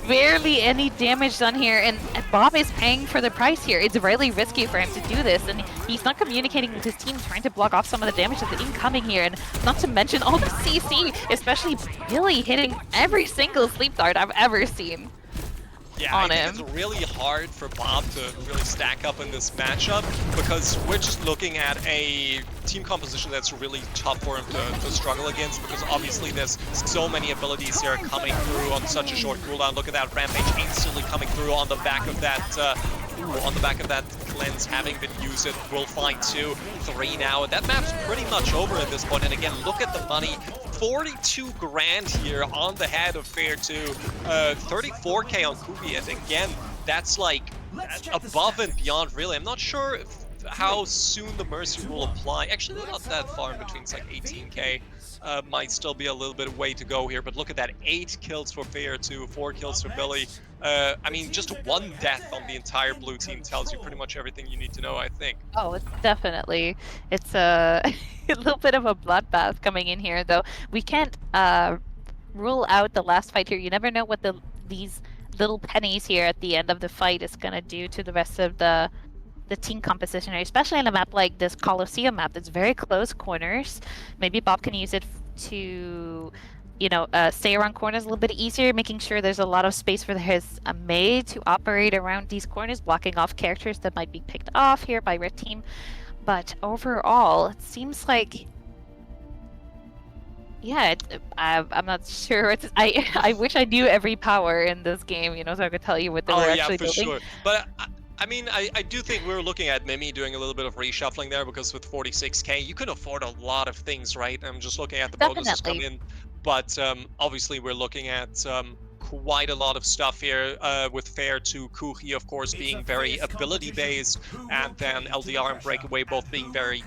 Barely any damage done here, and Bob is paying for the price here. It's really risky for him to do this, and he's not communicating with his team, trying to block off some of the damage that's incoming here, and not to mention all the CC, especially Billy hitting every single sleep dart I've ever seen. Yeah, I think it's really hard for Bob to really stack up in this matchup because we're just looking at a team composition that's really tough for him to struggle against because obviously there's so many abilities here coming through on such a short cooldown. Look at that Rampage instantly coming through on the back of that cleanse having been used. It will find 2, 3 now, and that map's pretty much over at this point. And again, look at the money. 42 grand here on the head of Fair 2, 34k on Kubi, and again, that's like above and beyond really. I'm not sure how soon the Mercy will apply. Actually, they're not that far in between, it's like 18k. Might still be a little bit of way to go here, but look at that, 8 kills for Fair 2, 4 kills for Billy. I mean, just 1 death on the entire blue team tells you pretty much everything you need to know, I think. Oh, it's definitely. It's a little bit of a bloodbath coming in here, though. We can't rule out the last fight here. You never know what these little pennies here at the end of the fight is gonna do to the rest of the team composition, especially in a map like this Colosseum map that's very close corners. Maybe Bob can use it to, you know, stay around corners a little bit easier, making sure there's a lot of space for his Mei to operate around these corners, blocking off characters that might be picked off here by red team. But overall, it seems like, yeah, I'm not sure. I wish I knew every power in this game, you know, so I could tell you what they were actually doing. Sure. But I mean, I do think we're looking at Mimi doing a little bit of reshuffling there because with 46k, you can afford a lot of things, right? I'm just looking at the bonuses come in. But obviously, we're looking at quite a lot of stuff here with Fair 2, Kuhi, of course, being very ability-based, and then LDR and Breakaway both being very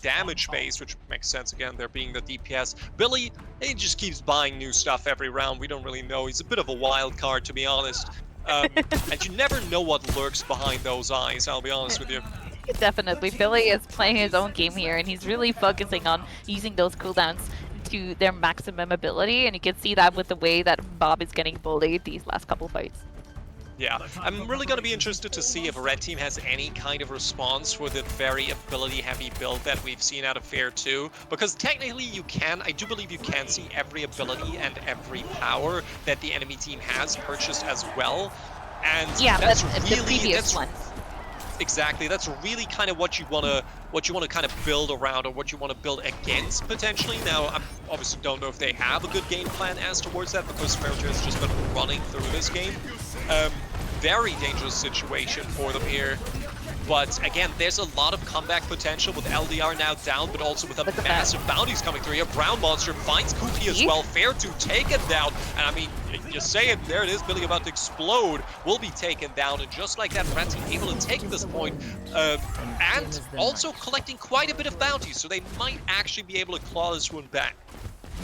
damage-based, which makes sense, again, they're being the DPS. Billy, he just keeps buying new stuff every round. We don't really know. He's a bit of a wild card, to be honest. And you never know what lurks behind those eyes, I'll be honest with you. Definitely. Billy is playing his own game here, and he's really focusing on using those cooldowns to their maximum ability, and you can see that with the way that Bob is getting bullied these last couple fights. Yeah, I'm really going to be interested to see if Red Team has any kind of response for the very ability-heavy build that we've seen out of Fair 2, because technically you can, I do believe you can see every ability and every power that the enemy team has purchased as well, and yeah, that's but really, the previous ones. Exactly, that's really kind of what you want to kind of build around, or what you want to build against potentially. Now, I obviously don't know if they have a good game plan as towards that, because Fairtrade has just been running through this game. Very dangerous situation for them here. But again, there's a lot of comeback potential with LDR now down, but also with a massive bounties coming through here. Brown Monster finds Kuki as well. Fair to take it down. And I mean, you say it, there it is, Billy about to explode, will be taken down. And just like that, Red Team able to take this point, and also collecting quite a bit of bounties. So they might actually be able to claw this one back.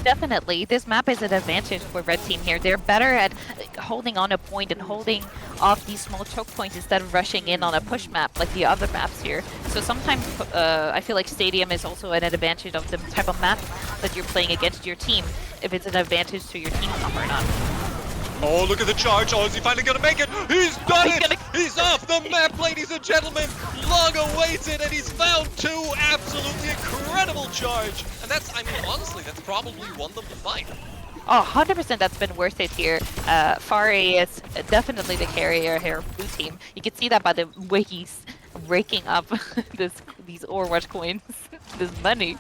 Definitely. This map is an advantage for Red Team here. They're better at holding on a point and holding off these small choke points instead of rushing in on a push map like the other maps here. So sometimes I feel like Stadium is also an advantage of the type of map that you're playing against your team, if it's an advantage to your team comp or not. Oh, look at the charge. Oh, is he finally going to make it? He's done it! He's off the map, ladies and gentlemen! Long awaited, and he's found 2 absolutely incredible charge! And that's, I mean, honestly, that's probably won them the fight. Oh, 100% that's been worth it here. Fari is definitely the carrier here of Blue Team. You can see that by the way he's raking up these Overwatch coins, this money.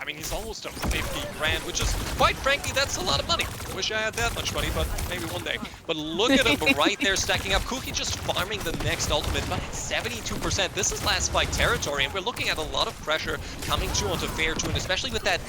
I mean, he's almost up 50 grand, which is, quite frankly, that's a lot of money. Wish I had that much money, but maybe one day. But look at him right there stacking up. Kuki just farming the next ultimate, but it's 72%. This is last fight territory, and we're looking at a lot of pressure coming to onto Fair 2, and especially with that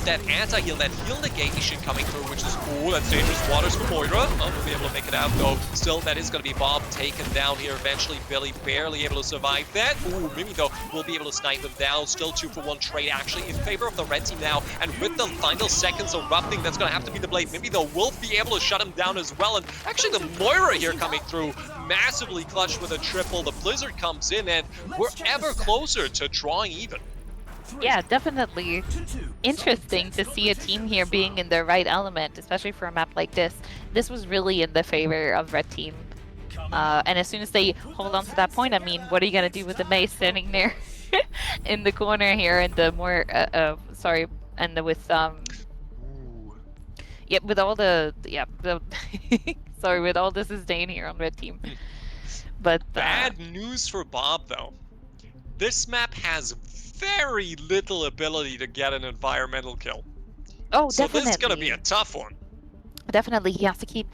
that anti-heal, that heal negation coming through, which is, ooh, that's dangerous waters for Moira. Oh, we'll be able to make it out, though. Still, that is going to be Bob taken down here eventually. Billy barely able to survive that. Ooh, Mimi, though, will be able to snipe him down. Still 2-for-1 trade, actually, in favor of the red team now. And with the final seconds erupting, that's going to have to be the Blade. Mimi, though, will be able to shut him down as well. And actually, the Moira here coming through, massively clutched with a triple. The Blizzard comes in, and we're ever closer to drawing even. Yeah, definitely interesting to see a team here being in their right element, especially for a map like this. This was really in the favor of red team. And as soon as they hold on to that point, I mean, what are you going to do with the Mei standing there in the corner here and the more, sorry, and the, with, yeah, with all the, yeah, the sorry, with all the sustain here on red team. But bad news for Bob, though. This map has very little ability to get an environmental kill. Oh, so definitely. this is going to be a tough one. Definitely, he has to keep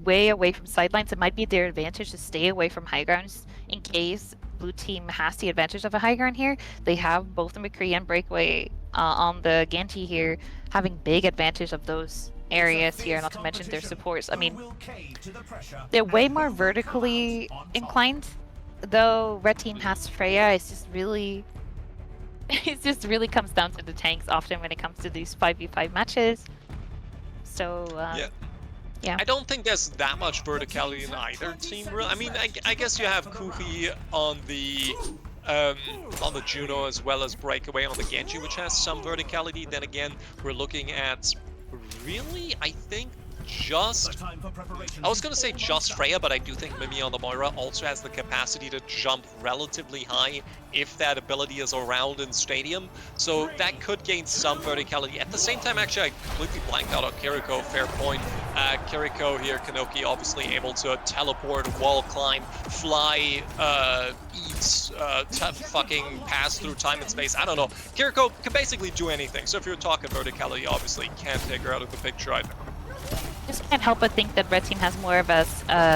way away from sidelines. It might be their advantage to stay away from high grounds in case blue team has the advantage of a high ground here. They have both the McCree and Breakaway on the Genji here, having big advantage of those areas here, not to mention their supports. I mean, they're way more vertically inclined, though red team has Freya. It's just really... it just really comes down to the tanks often when it comes to these 5v5 matches. So, yeah. I don't think there's that much verticality in either team. I mean, I guess you have Kufi on the Juno as well as Breakaway on the Genji, which has some verticality. Then again, we're looking at really, I think, just... I was going to say just Freya, but I do think Mimi on the Moira also has the capacity to jump relatively high if that ability is around in Stadium. So that could gain some verticality. At the same time, actually, I completely blanked out on Kiriko. Fair point. Kiriko here, Kanoki obviously able to teleport, wall climb, fly, eat, fucking pass through time and space. I don't know. Kiriko can basically do anything. So if you're talking verticality, obviously can't take her out of the picture either. Just can't help but think that red team has more of a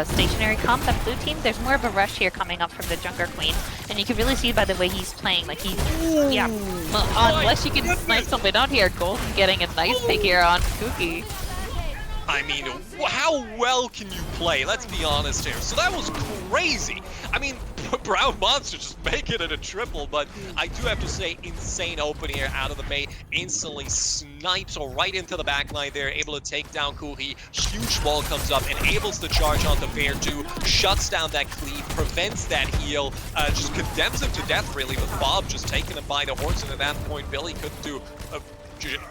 stationary comp than blue team. There's more of a rush here coming up from the Junker Queen, and you can really see by the way he's playing. Like he's, yeah, unless you can snipe something out here, Golden getting a nice pick here on Cookie. I mean, how well can you play? Let's be honest here. So that was crazy. I mean, Brown Monster just making it a triple, but I do have to say, insane open here out of the Mei. Instantly snipes right into the backline there, able to take down Kuhi. Huge wall comes up, enables the charge onto Fair 2, shuts down that cleave, prevents that heal, just condemns him to death really, with Bob just taking him by the horse, and at that point, Billy couldn't do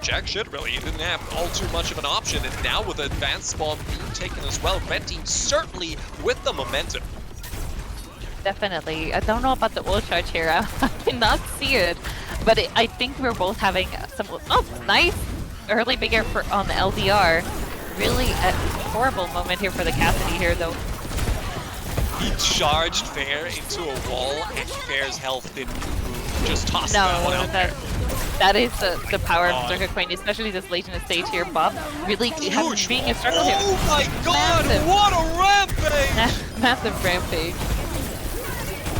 jack shit really. He didn't have all too much of an option, and now with advanced spawn being taken as well, red team certainly with the momentum. Definitely. I don't know about the ult charge here. I cannot see it, but I think we're both having some... Oh, nice! Early bigger on the LDR. Really a horrible moment here for the Cassidy here, though. He charged Fair into a wall, and Fair's health didn't move. Just tossed that one out there. That is the power of Junker Queen, especially this late in the stage here. Bob really being a struggle here. Oh my god, massive, what a rampage! Massive rampage.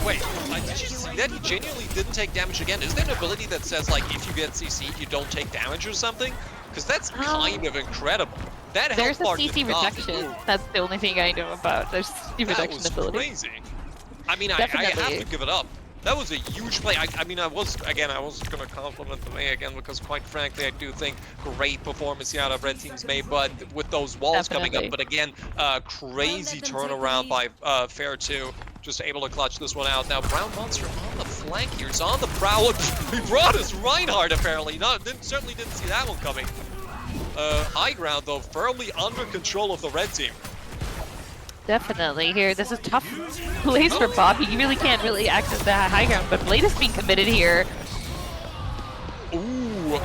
Wait, did you see that? He genuinely didn't take damage again. Is there an ability that says, like, if you get CC'd, you don't take damage or something? Because that's kind of incredible. That There's a health bar CC reduction. That's the only thing I know about. There's CC reduction ability. That was crazy. I mean, I have to give it up. That was a huge play. I mean, I was going to compliment the Mei again, because quite frankly, I do think great performance here out of red team's Mei, but with those walls coming up, but again, crazy turnaround by Fair 2, just able to clutch this one out. Now, Brown Monster on the flank here. He's on the prowl. He brought his Reinhardt, apparently. No, certainly didn't see that one coming. High ground, though, firmly under control of the red team. Definitely here. This is tough place for Bob. He really can't access the high ground, but Blade is being committed here. Ooh,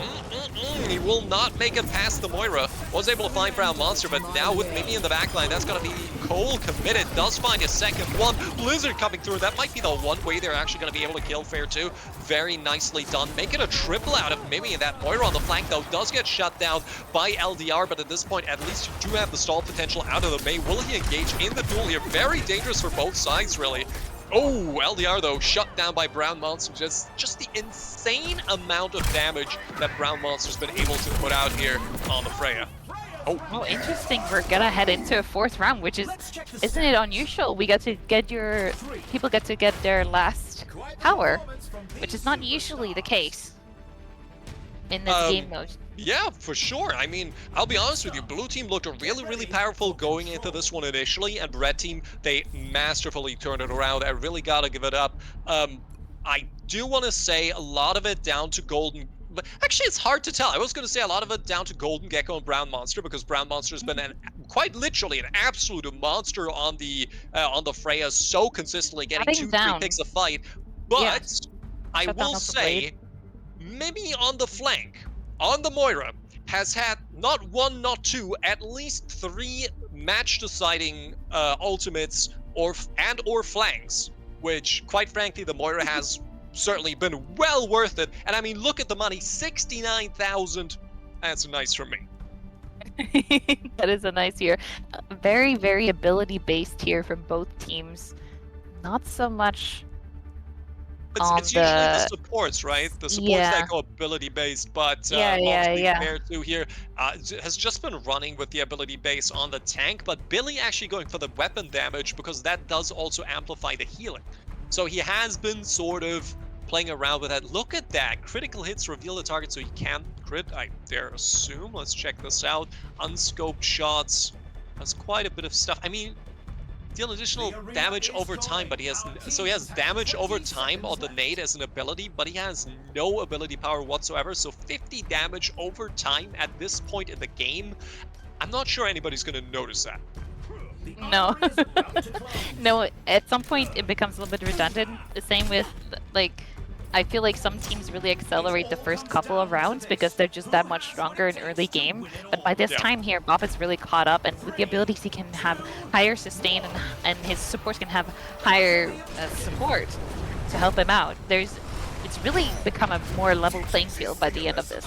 he will not make it past the Moira. Was able to find Brown Monster, but now with Mimi in the backline, that's going to be Cole committed. Does find a second one. Blizzard coming through. That might be the one way they're actually going to be able to kill Fair 2. Very nicely done. Making a triple out of Mimi, and that Moira on the flank, though, does get shut down by LDR, but at this point, at least you do have the stall potential out of the Mei. Will he engage in the duel here? Very dangerous for both sides, really. Oh, LDR though, shut down by Brown Monster. Just the insane amount of damage that Brown Monster's been able to put out here on the Freya. Oh, interesting. We're gonna head into a fourth round, which is, isn't it unusual? We get to get people get to get their last power, which is not usually the case in this game mode. Yeah, for sure. I mean, I'll be honest with you, blue team looked really, really powerful going into this one initially, and red team, they masterfully turned it around. I really gotta give it up. I do want to say a lot of it down to Golden. But actually, it's hard to tell. I was going to say a lot of it down to Golden Gecko and Brown Monster, because Brown Monster has been quite literally an absolute monster on the Freya, so consistently getting Shutting 2-3 down. picks a fight. But Yeah. I Shut down will off the say, blade. maybe on the flank, on the Moira, has had not one, not two, at least 3 match-deciding ultimates or flanks, which, quite frankly, the Moira has certainly been well worth it. And I mean, look at the money, 69,000. That's nice for me. That is a nice year. Very, very ability-based here from both teams. Not so much. It's usually the supports, right? The supports that go ability-based, but obviously Fair 2 here has just been running with the ability base on the tank, but Billy actually going for the weapon damage because that does also amplify the healing. So he has been sort of playing around with that. Look at that. Critical hits reveal the target so he can't crit, I dare assume. Let's check this out. Unscoped shots. That's quite a bit of stuff. I mean, deal additional damage over time, but he has damage over time on the nade as an ability, but he has no ability power whatsoever. So 50 damage over time at this point in the game. I'm not sure anybody's going to notice that. No. No, at some point it becomes a little bit redundant. The same with, like, I feel like some teams really accelerate the first couple of rounds because they're just that much stronger in early game. But by this time here, Bob is really caught up, and with the abilities he can have higher sustain, and his supports can have higher support to help him out. It's really become a more level playing field by the end of this.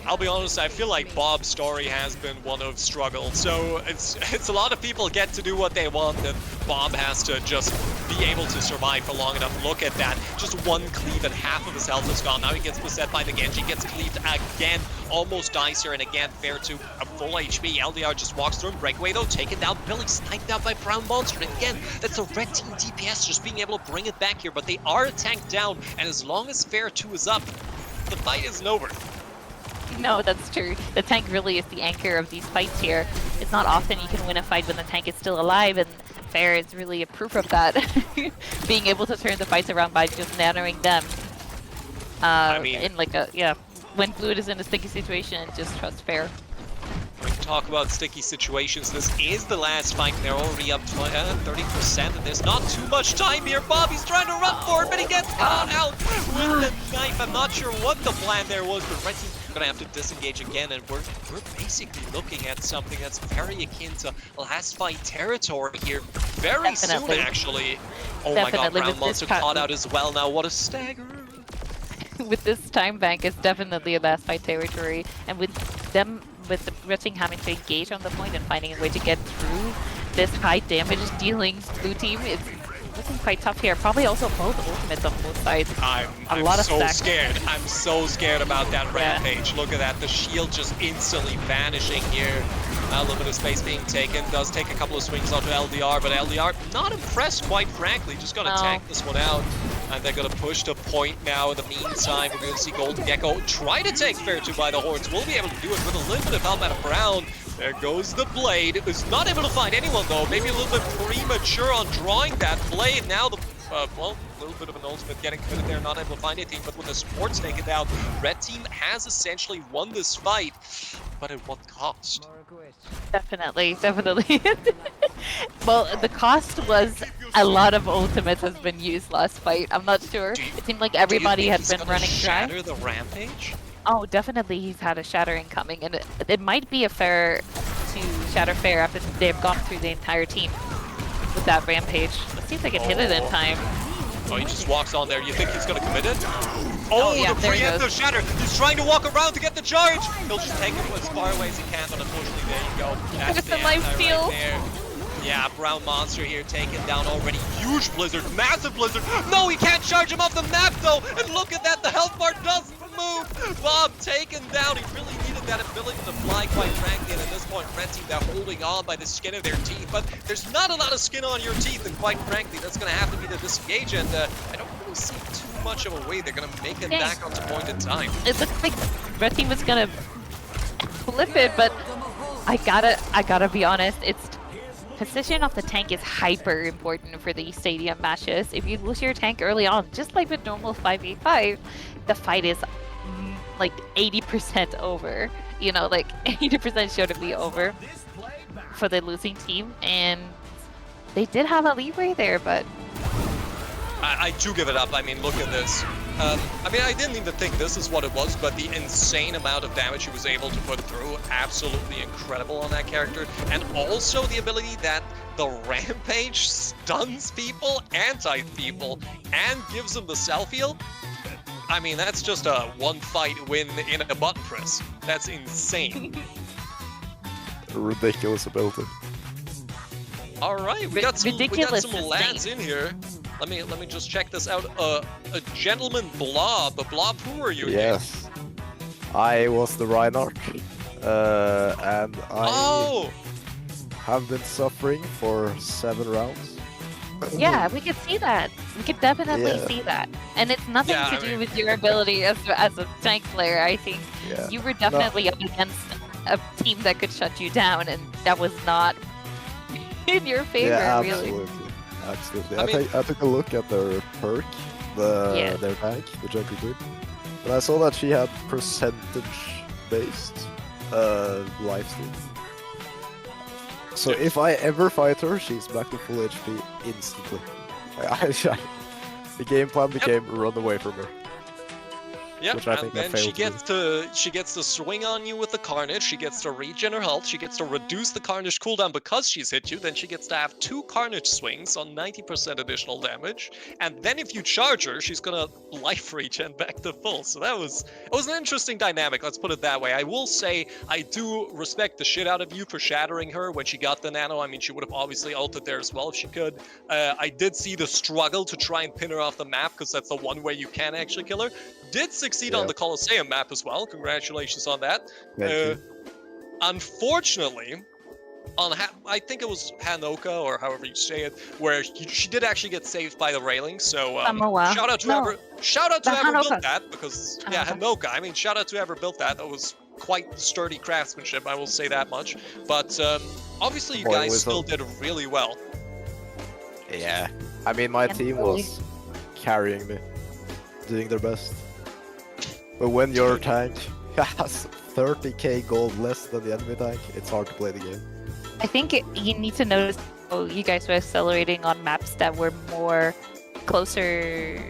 I'll be honest, I feel like Bob's story has been one of struggle. So it's a lot of people get to do what they want, and Bob has to just be able to survive for long enough. Look at that. Just one cleave and half of his health is gone. Now he gets beset by the Genji, gets cleaved again, almost dies here, and again, Fair to a full HP. LDR just walks through him. Breakaway though, taken down. Billy sniped out by Brown Monster. And again, that's a red team DPS just being able to bring it back here, but they are tanked down, and as long as Fair 2 is up, the fight isn't over. No, that's true. The tank really is the anchor of these fights here. It's not often you can win a fight when the tank is still alive, and Fair is really a proof of that. Being able to turn the fights around by just nanoing them. I mean, in like when Fluid is in a sticky situation, just trust Fair. We can talk about sticky situations. This is the last fight. They're already up 30%, and there's not too much time here. Bobby's trying to run for it, but he gets caught out with the knife. I'm not sure what the plan there was, but Red Team's gonna have to disengage again, and we're basically looking at something that's very akin to last fight territory here. Very soon, actually. Oh my god, Brown Monster caught out as well now. What a stagger. With this time bank, it's definitely a last fight territory, and with the Red Team having to engage on the point and finding a way to get through this high damage dealing blue team, it's looking quite tough here. Probably also both ultimates on both sides. I'm so scared. I'm so scared about that rampage. Look at that. The shield just instantly vanishing here. A little bit of space being taken. Does take a couple of swings onto LDR, but LDR not impressed, quite frankly. Just gonna tank this one out. And they're gonna push the point now. In the meantime, we're gonna see Golden Gecko try to take Fair 2 by the horns. We'll be able to do it with a little bit of help out of Brown. There goes the blade. Is not able to find anyone though. Maybe a little bit premature on drawing that blade. Now the well, a little bit of an ultimate getting committed there, not able to find anything, but with the supports taken down, Red Team has essentially won this fight, but at what cost? Definitely. Well, the cost was a lot of ultimates has been used last fight. I'm not sure. It seemed like everybody had been running dry. Shatter the rampage? Oh, definitely he's had a shattering coming, and it might be a fair to shatter Fair after they've gone through the entire team with that rampage. Let's see if they can hit it in time. Oh, he just walks on there. You think he's gonna commit it? Oh, yeah, the preemptive shatter! He's trying to walk around to get the charge! He'll just take it as far away as he can, but unfortunately, there you go. That's the life steal. Right there. Yeah, Brown Monster here taken down already. huge blizzard, massive blizzard. No, he can't charge him off the map though. And look at that, the health bar doesn't move. Bob taken down. He really needed that ability to fly, quite frankly. And at this point, Red Team, they're holding on by the skin of their teeth. But there's not a lot of skin on your teeth, and quite frankly, that's going to have to be the disengage. And I don't really see too much of a way they're going to make it back onto point in time. It looks like Red Team was gonna flip it, but I gotta be honest. It's position of the tank is hyper important for these stadium matches. If you lose your tank early on, just like with normal 5v5, the fight is like 80% over. You know, like 80% sure to be over for the losing team, and they did have a leeway there, but I do give it up. I mean, look at this. I mean, I didn't even think this is what it was, but the insane amount of damage he was able to put through, absolutely incredible on that character. And also the ability that the Rampage stuns people, anti people, and gives them the self-heal. I mean, that's just a one-fight win in a button press. That's insane. Ridiculous ability. All right, we got some Ridiculous lads in here. Let me just check this out. A gentleman Blob. Blob, who are you? Yes. I was the Reinhardt. And I have been suffering for 7 rounds. yeah, we could see that. We could definitely see that. And it's nothing to do with your ability as a tank player. I think you were definitely up against a team that could shut you down, and that was not in your favor, really. Absolutely. I took a look at their perk, their tank, the Junker Queen, and I saw that she had percentage-based lifesteal. So if I ever fight her, she's back to full HP instantly. The game plan became run away from her. Yeah, which I think and then she gets to swing on you with the Carnage, she gets to regen her health, she gets to reduce the Carnage cooldown because she's hit you, then she gets to have 2 Carnage swings on 90% additional damage, and then if you charge her, she's gonna life regen back to full. So it was an interesting dynamic, let's put it that way. I will say, I do respect the shit out of you for shattering her when she got the nano. I mean, she would have obviously ulted there as well if she could. I did see the struggle to try and pin her off the map, because that's the one way you can actually kill her. Did succeed on the Colosseum map as well. Congratulations on that. Unfortunately, on I think it was Hanoka, or however you say it, where she did actually get saved by the railing. So shout out to whoever built that, because Hanoka. I mean, shout out to whoever built that. That was quite sturdy craftsmanship, I will say that much. But obviously, you guys still did really well. Yeah, I mean, my team was carrying me, doing their best. But when your tank has 30k gold less than the enemy tank, it's hard to play the game. I think you need to notice you guys were accelerating on maps that were more closer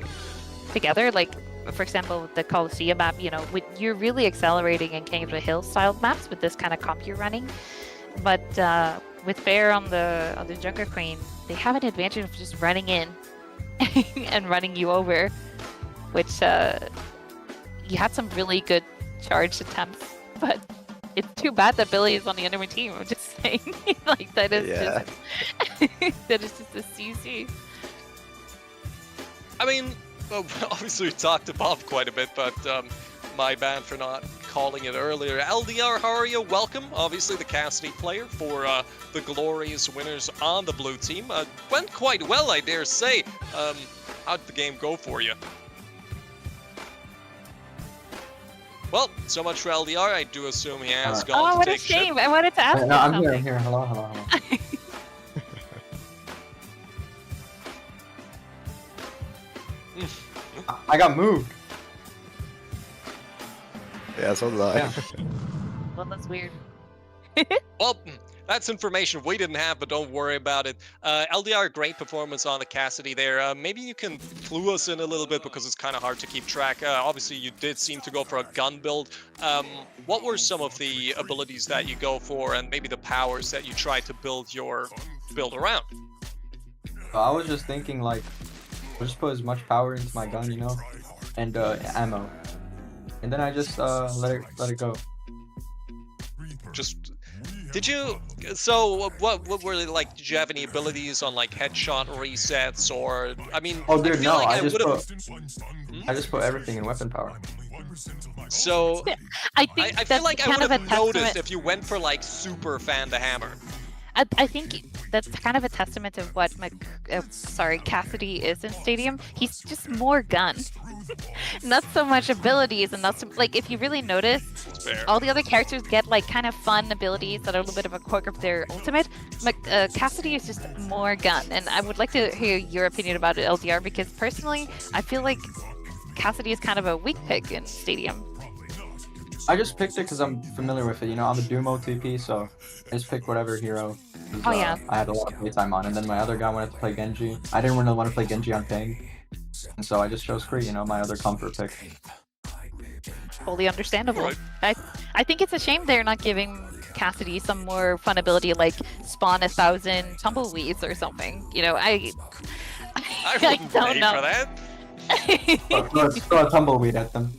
together. Like, for example, the Colosseum map, you know, you're really accelerating in King of the Hill style maps with this kind of comp you're running. But with Fair on the Junker Queen, they have an advantage of just running in and running you over, which you had some really good charge attempts, but it's too bad that Billy is on the enemy team. I'm just saying, like that is just that is just a CC. I mean, well, obviously we talked to Bob quite a bit, but my bad for not calling it earlier. LDR, how are you? Welcome. Obviously the Cassidy player for the glorious winners on the blue team. Went quite well, I dare say. How'd the game go for you? Well, so much for LDR. I do assume he has gone to take ship. Oh, what a shame. I wanted to ask you I'm something. here. Hello. I got moved. Yeah, so did I. Yeah. Well, that's weird. Well, that's information we didn't have, but don't worry about it. LDR, great performance on the Cassidy there. Maybe you can clue us in a little bit, because it's kind of hard to keep track. Obviously, you did seem to go for a gun build. What were some of the abilities that you go for, and maybe the powers that you tried to build your build around? I was just thinking, like, we'll just put as much power into my gun, you know, and ammo, and then I just let it go. Just Did you? So what were they like? Did you have any abilities on like headshot resets or? I mean, Oh, I dude, feel no, like I I just would have. I just put everything in weapon power. So I think I that's feel like I kind would of a have noticed testament. if you went for like super fan to hammer. I think that's kind of a testament to what Cassidy is in Stadium. He's just more gun, not so much abilities, and not so like if you really notice, Fair. all the other characters get like kind of fun abilities that are a little bit of a quirk of their ultimate. Cassidy is just more gun, and I would like to hear your opinion about it, LDR, because personally, I feel like Cassidy is kind of a weak pick in Stadium. I just picked it because I'm familiar with it. You know, I'm a Doom OTP, so I just picked whatever hero. Oh, yeah. I had a lot of playtime on, and then my other guy wanted to play Genji. I didn't really want to play Genji on ping, and so I just chose Kree, you know, my other comfort pick. Fully understandable. Right. I think it's a shame they're not giving Cassidy some more fun ability, like spawn 1,000 tumbleweeds or something. You know, I wouldn't don't pay know. for that. Throw a tumbleweed at them.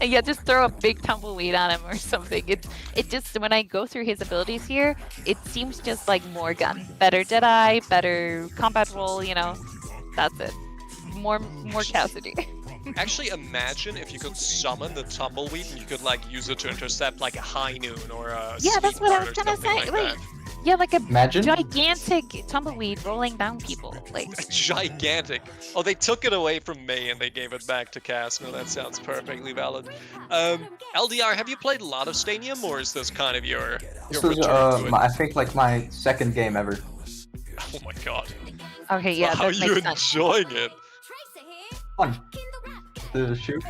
Yeah, just throw a big tumbleweed on him or something. It just, when I go through his abilities here, it seems just like more gun, better Jedi, better combat roll. You know, that's it. More Cassidy. Actually, imagine if you could summon the tumbleweed and you could like use it to intercept like a high noon or a Yeah, that's what I was Sleep Bird or gonna say. something like Wait, that. yeah, like a Imagine. gigantic tumbleweed rolling down people. Like, Gigantic. Oh, they took it away from May and they gave it back to Cass. No, that sounds perfectly valid. LDR, have you played a lot of Stadium, or is this kind of your This was, return to it? I think, like, my second game ever. Oh my god. okay, yeah, How are that you makes sense. enjoying it? Fun. The shoot.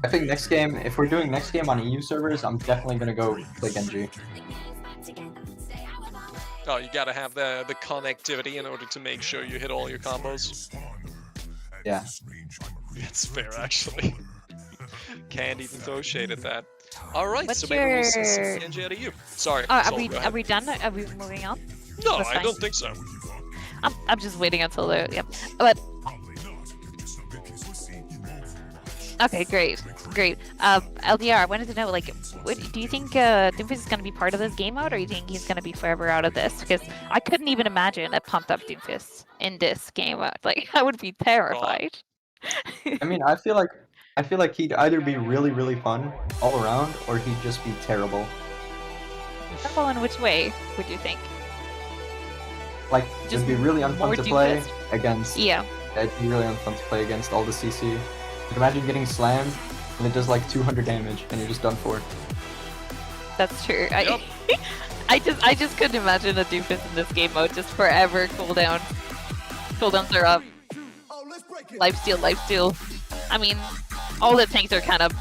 I think next game, if we're doing next game on EU servers, I'm definitely gonna go play Genji. Oh, you gotta have the connectivity in order to make sure you hit all your combos. Yeah. That's fair, actually. Can't even throw shade at that. Alright, What's so maybe we'll see some your- Genji out of you. Sorry. Are Sol, we go ahead. done? Are we moving on? No, That's I fine. don't think so. I'm just waiting until the But okay, great. LDR, I wanted to know, like, do you think Doomfist is going to be part of this game mode, or do you think he's going to be forever out of this? Because I couldn't even imagine a pumped up Doomfist in this game mode. Like, I would be terrified. I mean, I feel like he'd either be really, really fun all around, or he'd just be terrible. Terrible in which way would you think? Like, Just it'd be really more unfun to play Doomfist? against. Yeah. It'd be really unfun to play against all the CC. Like, imagine getting slammed and it does like 200 damage and you're just done for. That's true. Yep. I just couldn't imagine a Doomfist in this game mode just forever cooldown. Cooldowns are up. Lifesteal. I mean, all the tanks are kind of,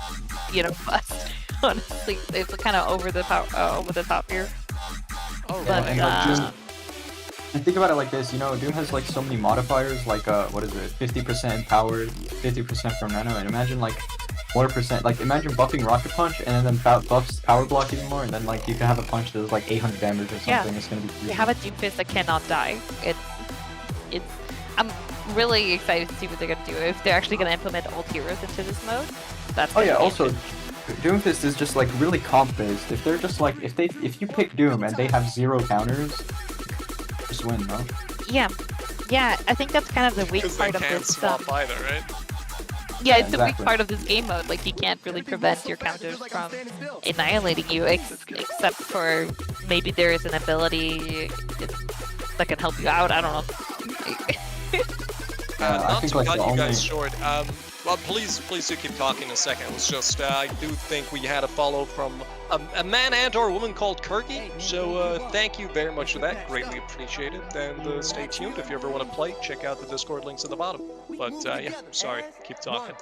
you know, bust. Honestly, it's kind of over the top here. Oh, But, and like Doom, and think about it like this, you know, Doom has like so many modifiers, like what is it, 50% empowered, 50% from nano, and imagine like more percent, like imagine buffing Rocket Punch and then buffs Power Block even more, and then like you can have a punch that does like 800 damage or something. Yeah. It's gonna be crazy. You have a Doomfist that cannot die. It's. I'm really excited to see what they're gonna do. If they're actually gonna implement old heroes into this mode, that's. Oh gonna yeah, be also Doomfist is just like really comp based. If they're just like if you pick Doom and they have 0 counters, just win, no? Yeah, I think that's kind of the weak Because they part of can't this. swap either, right? Yeah, it's the weak exactly. part of this game mode. Like, you can't really prevent your counters from annihilating you, except for maybe there is an ability that can help you out. I don't know. I Not think, to like, cut the you only- guys short. Well, please do keep talking in a second. It was just I do think we had a follow from a man and or a woman called Kirky. So thank you very much for that. Greatly appreciate it. And stay tuned if you ever want to play. Check out the Discord links at the bottom. But yeah, sorry. Keep talking.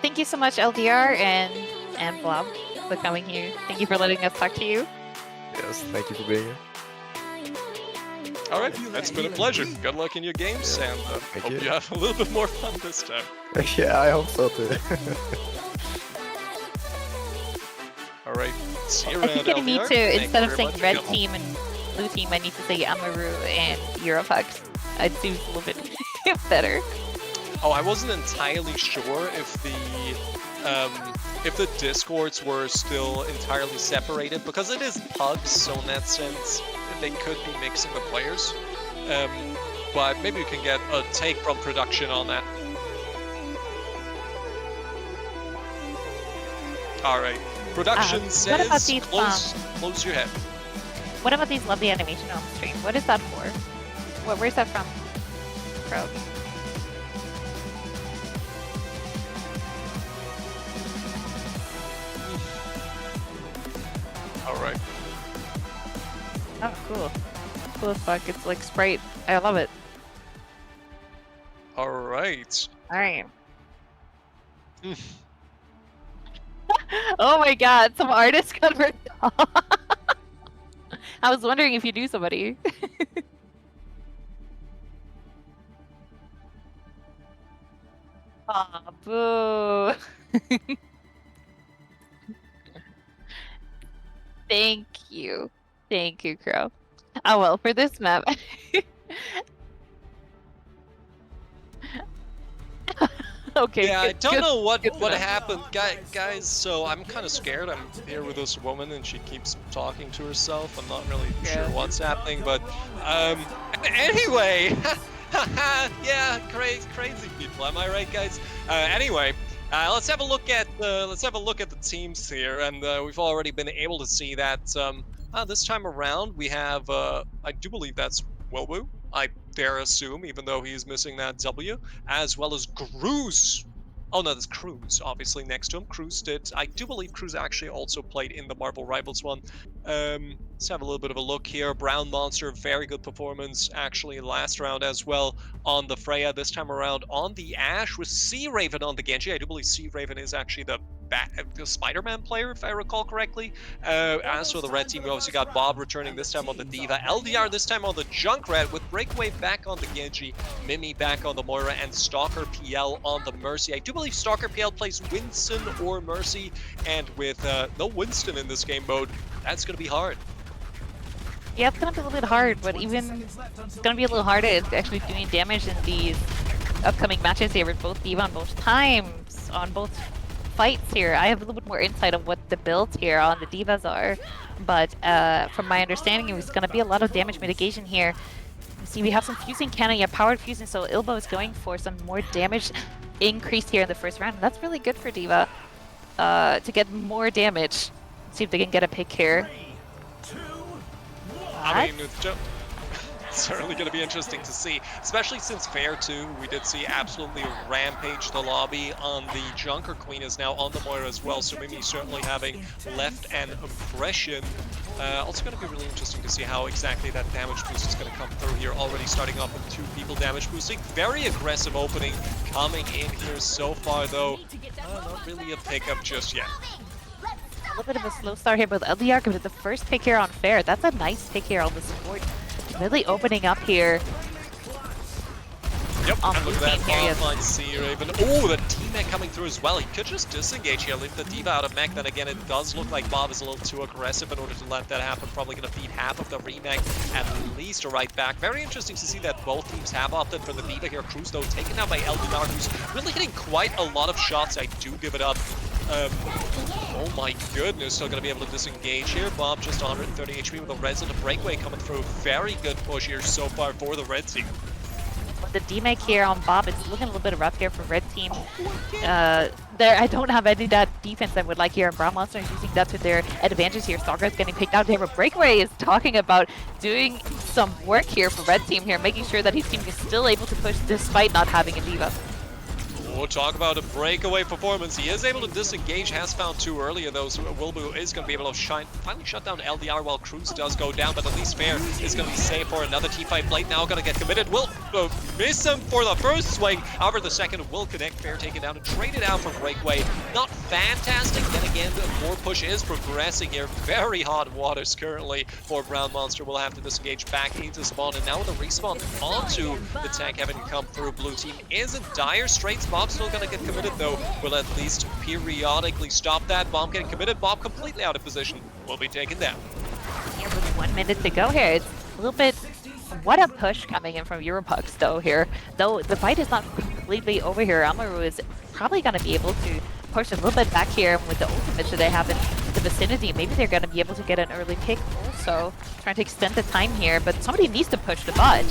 Thank you so much, LDR and Blob, for coming here. Thank you for letting us talk to you. Yes, thank you for being here. All right, it's been a pleasure. Good luck in your games, and hope you have a little bit more fun this time. Yeah, I hope so too. All right, see you I around. think I need LDR. to, Thank instead you of very saying much. red Yep. team and blue team, I need to say AMERU and Europugs. It seems a little bit better. Oh, I wasn't entirely sure if the if the discords were still entirely separated, because it is PUGS, so in that sense they could be mixing the players. But maybe you can get a take from production on that. All right, production says these, close your head. What about these lovely animation on the stream? What is that for? Where's that from? Pro. All right. Oh, cool. Cool as fuck. It's like Sprite. I love it. All right. All right. Oh my god, some artist convert. I was wondering if you knew somebody. Aw, boo. Thank you. Thank you, Crow. Oh well, for this map. Okay. Yeah, I don't good- know what good for them. happened, guys. So I'm kind of scared. I'm here with this woman, and she keeps talking to herself. I'm not really sure what's happening, but anyway, yeah, crazy people. Am I right, guys? Anyway. Let's have a look at the teams here, and we've already been able to see that this time around we have I do believe that's Wilbu. I dare assume, even though he's missing that W, as well as Cruz. Oh no, that's Cruz, obviously next to him. Cruz did. I do believe Cruz actually also played in the Marvel Rivals one. Let's have a little bit of a look here. Brown Monster, very good performance actually last round as well on the Freya. This time around on the Ashe with Sea Raven on the Genji. I do believe Sea Raven is actually the Spider-Man player, if I recall correctly. As for the red team, we obviously got Bob returning this time on the Diva, LDR this time on the Junkrat, with Breakaway back on the Genji, Mimi back on the Moira, and Stalker PL on the Mercy. I do believe Stalker PL plays Winston or Mercy, and with no Winston in this game mode, that's going to be hard. Yeah, it's gonna be a little bit hard, but even it's gonna be a little harder at actually doing damage in these upcoming matches here with both Diva on both times, on both fights here. I have a little bit more insight of what the builds here on the Divas are, but from my understanding, it's gonna be a lot of damage mitigation here. You see, we have some fusing cannon, yeah, powered fusing, so Ilbo is going for some more damage increase here in the first round, and that's really good for Diva to get more damage. Let's see if they can get a pick here. I mean, it's certainly going to be interesting to see, especially since Fair 2, we did see absolutely rampage the lobby on the Junker. Queen is now on the Moira as well, so Mimi certainly having left an impression. Also going to be really interesting to see how exactly that damage boost is going to come through here. Already starting off with 2 people damage boosting. Very aggressive opening coming in here so far, though. Not really a pickup just yet. A little bit of a slow start here, but LDR gives it the first pick here on Fair. That's a nice pick here on the support. Really opening up here. Yep, and look at that here, frontline Sea Raven. Oh, the teammate coming through as well. He could just disengage here, leave the Diva out of mech. Then again, it does look like Bob is a little too aggressive in order to let that happen. Probably going to feed half of the remake, at least a right back. Very interesting to see that both teams have opted for the Diva here. Cruz, though, taken out by Eldinar, who's really hitting quite a lot of shots. I do give it up. Oh my goodness, still going to be able to disengage here. Bob just 130 HP with a resident breakaway coming through. Very good push here so far for the red team. The D-Make here on Bob, it's looking a little bit rough here for red team. I don't have any of that defense I would like here. Brown Monster is using that to their advantage here. Stalker's getting picked out here, but Breakaway is talking about doing some work here for red team here, making sure that his team is still able to push despite not having a Diva. We'll talk about a breakaway performance. He is able to disengage, has found 2 earlier though, so Wilbu is going to be able to finally shut down LDR while Cruz does go down, but at least Fair is going to be safe for another T5 Blade now going to get committed. Will miss him for the first swing, however the second will connect. Fair taken down and traded out for breakaway. Not fantastic, then again, the more push is progressing here. Very hot waters currently for Brown Monster. Will have to disengage back into spawn, and now with a respawn onto the tank having come through. Blue team is in dire straits. Bob's still going to get committed though. Will at least periodically stop that. Bomb getting committed. Bob completely out of position. Will be taken down. Yeah, with 1 minute to go here. It's a little bit... What a push coming in from EuroPugs though here. Though the fight is not completely over here. AMERU is probably going to be able to push a little bit back here, and with the ultimates that they have in the vicinity, maybe they're going to be able to get an early pick also. Trying to extend the time here, but somebody needs to push the bot.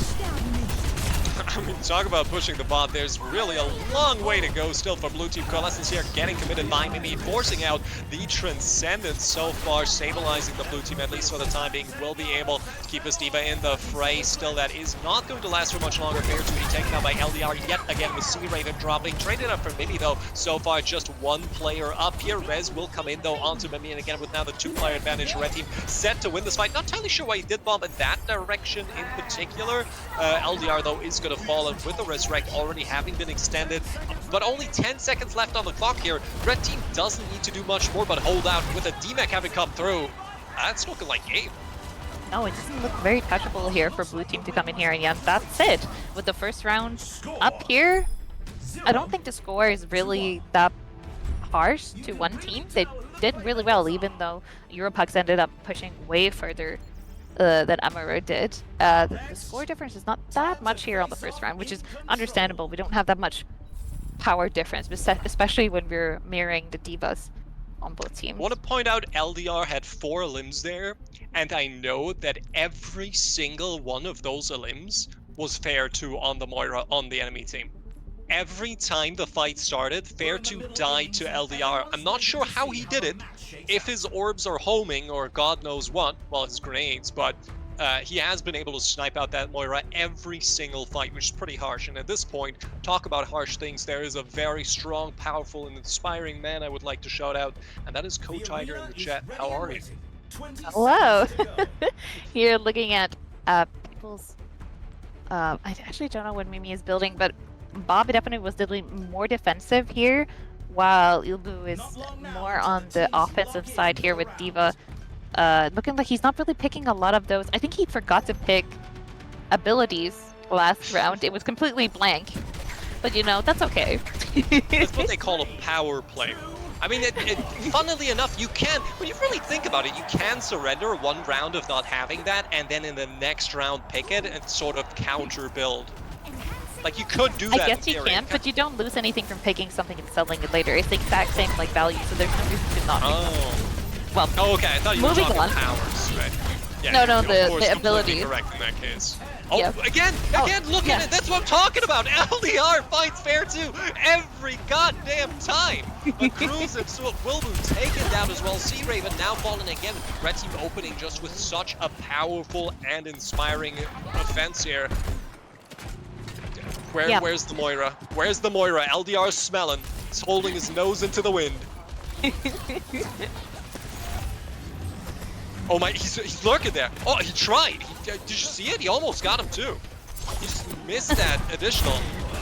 I mean, talk about pushing the bot. There's really a long way to go still for blue team. Coalescence here getting committed by Mimi, forcing out the Transcendence so far, stabilizing the blue team at least for the time being. Will be able to keep his Diva in the fray. Still, that is not going to last for much longer. Fair to be taken out by LDR yet again with Sea Raven dropping. Traded up for Mimi though. So far, just one player up here. Rez will come in though onto Mimi, and again with now the 2-player advantage. Red team set to win this fight. Not entirely sure why he did bomb in that direction in particular. LDR though is going to fall, and with the resurrect already having been extended, but only 10 seconds left on the clock here. Red team doesn't need to do much more but hold out. With a DMAC having come through, that's looking like game. No, it doesn't look very touchable here for blue team to come in here, and yeah, that's it. With the first round up here, I don't think the score is really that harsh to one team. They did really well, even though PUGS ended up pushing way further than AMERU did. The score difference is not that much here on the first round, which is understandable. We don't have that much power difference, especially when we're mirroring the divas on both teams. I want to point out LDR had 4 limbs there, and I know that every single one of those limbs was fair to on the Moira on the enemy team. Every time the fight started, Fair 2 died to LDR. I'm not sure how he did it, if his orbs are homing or God knows what, well, his grenades, but he has been able to snipe out that Moira every single fight, which is pretty harsh. And at this point, talk about harsh things, there is a very strong, powerful, and inspiring man I would like to shout out, and that is Co-Tiger in the chat. How are you? Hello! Here looking at people's... I actually don't know what Mimi is building, but Bob definitely was definitely more defensive here, while Ilbu is more on the offensive side here with Diva. Looking like he's not really picking a lot of those. I think he forgot to pick abilities last round. It was completely blank. But you know, that's okay. That's what they call a power play. I mean, funnily enough, you can, when you really think about it, you can surrender one round of not having that, and then in the next round pick it and sort of counter build. Like, you could do that. I guess you can, but you don't lose anything from picking something and selling it later. It's the exact same like value, so there's no reason to not. Well, okay. I thought you were talking powers, right? Yeah, no, the ability. Correct in that case. Oh, yeah. again, look at it. That's what I'm talking about. LDR fights Fair 2 every goddamn time. But Cruz and Wilbu taken down as well. Sea Raven now falling again. Red team opening just with such a powerful and inspiring offense here. Where's the Moira? Where's the Moira? LDR's smelling. He's holding his nose into the wind. Oh my, he's lurking there. Oh, he tried. Did you see it? He almost got him too. He just missed that additional.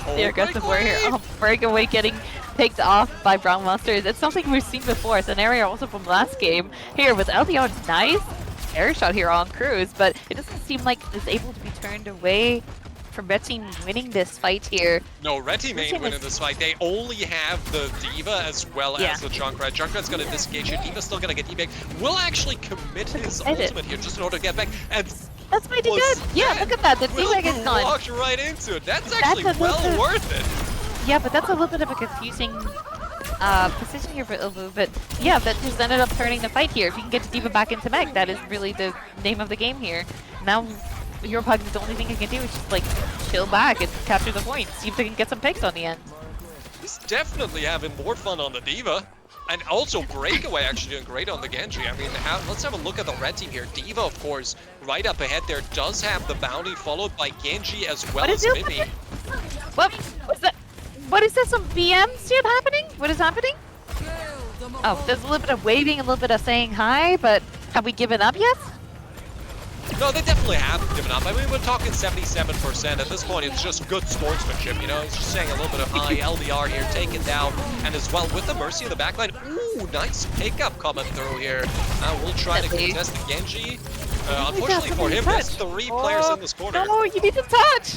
Oh, the aggressive warrior. Oh, breakaway getting picked off by Brown Monsters. It's something we've seen before. Scenario also from last game. Here with LDR, nice air shot here on Cruz, but it doesn't seem like it's able to be turned away from Red Team winning this fight here. No, Red Team ain't winning this fight. They only have the Diva as well as the Junkrat. Junkrat's gonna disengage here. Diva's still gonna get eBay. Will actually commit his ultimate here just in order to get back. And that's why he did. Yeah, look at that. The D-Bag is gone. Walked right into it. That's actually well worth it. Yeah, but that's a little bit of a confusing position here for Ilbu. But yeah, that just ended up turning the fight here. If you can get the Diva back into mech, that is really the name of the game here. Now, PUGS, the only thing he can do is just like chill back and capture the point, see if they can get some picks on the end. He's definitely having more fun on the Diva. And also Breakaway actually doing great on the Genji. I mean, let's have a look at the Red Team here. Diva, of course, right up ahead there, does have the bounty, followed by Genji as well as Mimi. What's that? What is this, some BM shit happening? What is happening? Oh, there's a little bit of waving, a little bit of saying hi, but have we given up yet? No, they definitely haven't given up. I mean, we're talking 77%. At this point, it's just good sportsmanship, you know? It's just saying a little bit of hi, LDR here, taken down. And as well, with the Mercy in the backline, ooh, nice pickup coming through here. We'll try to contest the Genji. Unfortunately for him, there's 3 players in this corner. No, you need to touch!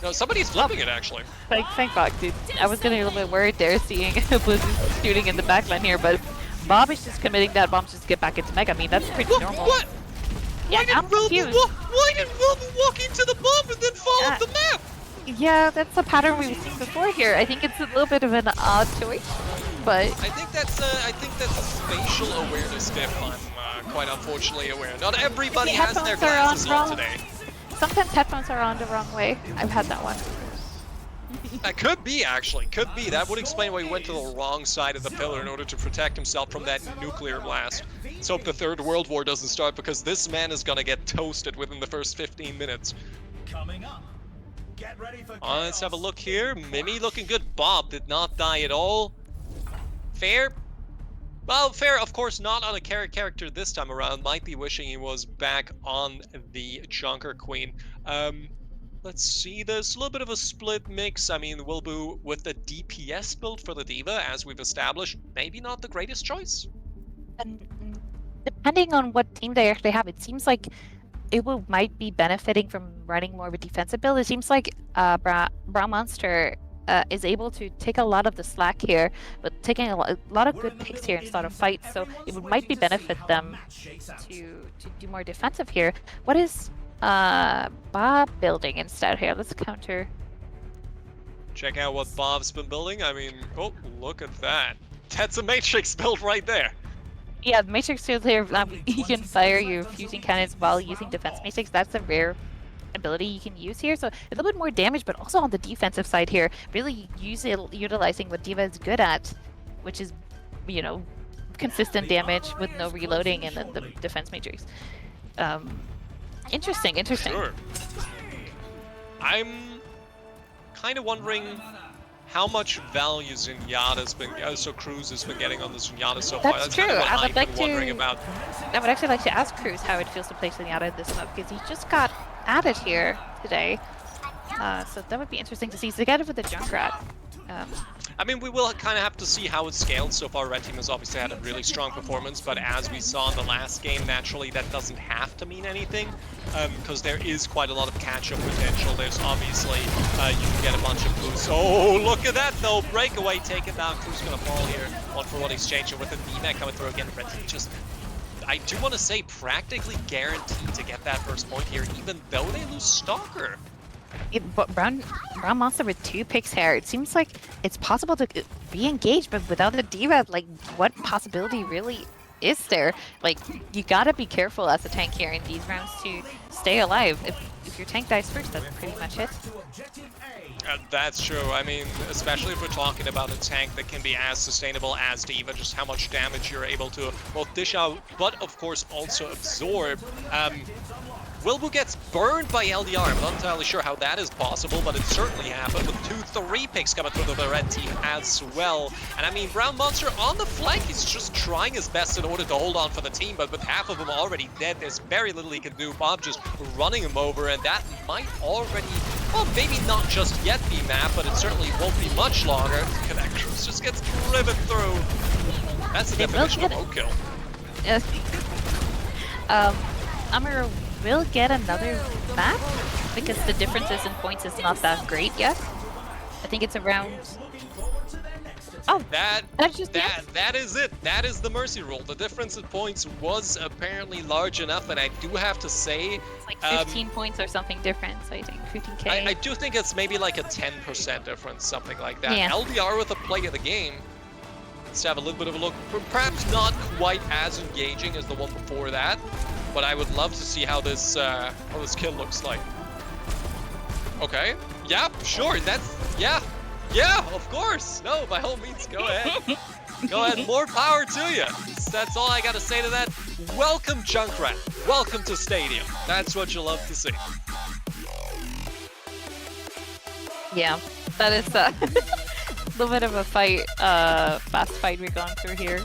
No, somebody's flipping it, actually. Thank God, dude. I was getting a little bit worried there, seeing Blue shooting in the backline here, but Bob is just committing that bomb just get back into mech. I mean, that's pretty normal. What? Yeah, I'm confused. Why did Wilbu walk into the bomb and then fall off the map? Yeah, that's a pattern we've seen before here. I think it's a little bit of an odd choice. but I think that's a spatial awareness dip. I'm quite unfortunately aware. Not everybody has their glasses on today. sometimes headphones are on the wrong way. I've had that one. That could be, actually. Could be. That would explain why he went to the wrong side of the pillar in order to protect himself from that nuclear blast. Let's hope the Third World War doesn't start, because this man is gonna get toasted within the first 15 minutes. Coming up. Get ready for Let's have a look here. Mimi looking good. Bob did not die at all. Fair? Well, Fair, of course, not on a character this time around. Might be wishing he was back on the Junker Queen. Let's see, there's a little bit of a split mix. I mean, Wilbu with the DPS build for the Diva, as we've established, maybe not the greatest choice. And depending on what team they actually have, it seems like it might be benefiting from running more of a defensive build. It seems like Brown Monster is able to take a lot of the slack here, but taking a lot of good picks here and start a fight. So it might be benefit them to do more defensive here. What is Bob building instead here? Let's counter. Check out what Bob's been building. I mean, oh, look at that. That's a Matrix build right there. Yeah, the Matrix field here, you can fire your fusing cannons while using defense Matrix. That's a rare ability you can use here. So a little bit more damage, but also on the defensive side here, really utilizing what D.Va is good at, which is, you know, consistent damage with no reloading and then the defense Matrix. Interesting. Sure. I'm kind of wondering how much value Zenyatta's been, so Cruz has been getting on the Zenyatta so far. That's true. Kind of what I would I've like been to. wondering about. I would actually like to ask Cruz how it feels to play Zenyatta in this map, because he just got added here today. So that would be interesting to see. Together with the Junkrat. I mean, we will kind of have to see how it's scaled. So far, Red Team has obviously had a really strong performance, but as we saw in the last game, naturally that doesn't have to mean anything, because there is quite a lot of catch-up potential. There's obviously, you can get a bunch of boosts. Oh, look at that though! Breakaway taken down. Cruz gonna fall here. 1-for-1 exchange, and with the D-Mac coming through again, Red Team just, I do want to say, practically guaranteed to get that first point here, even though they lose Stalker. But Brown Monster with 2 picks here, it seems like it's possible to be engaged, but without the D.Va, like, what possibility really is there? Like, you gotta be careful as a tank here in these rounds to stay alive. If your tank dies first, that's pretty much it. That's true. I mean, especially if we're talking about a tank that can be as sustainable as D.Va, just how much damage you're able to both dish out, but of course also absorb. Wilbu gets burned by LDR. I'm not entirely sure how that is possible, but it certainly happened with 2-3 picks coming through the Red Team as well. And I mean, Brown Monster on the flank, he's just trying his best in order to hold on for the team, but with half of them already dead, there's very little he can do. Bob just running him over, and that might already, well, maybe not just yet be map, but it certainly won't be much longer. Connect Cruz just gets driven through. That's the definition of roadkill. Yes. AMERU will get another map, because the differences in points is not that great yet. I think it's around... Oh, that is it. That is the Mercy rule. The difference in points was apparently large enough, and I do have to say... It's like 15 points or something different, so I think 15k. I do think it's maybe like a 10% difference, something like that. Yeah. LDR with a play of the game. Let's have a little bit of a look. Perhaps not quite as engaging as the one before that, but I would love to see how this kill looks like. Okay. Yeah, sure. That's, yeah, of course. No, by all means, go ahead. Go ahead. More power to you. That's all I got to say to that. Welcome, Junkrat. Welcome to Stadium. That's what you love to see. Yeah, that is a little bit of a fight, fast fight we're going through here.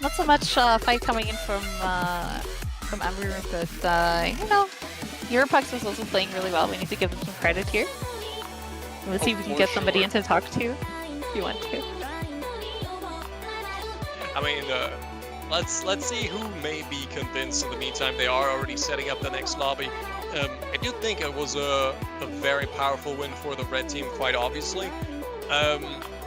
Not so much fight coming in from AMERU, but you know, PUGS was also playing really well. We need to give them some credit here. Let's see if we can get somebody in to talk to if you want to. I mean, let's see who may be convinced. In the meantime, they are already setting up the next lobby. I do think it was a very powerful win for the Red Team, quite obviously.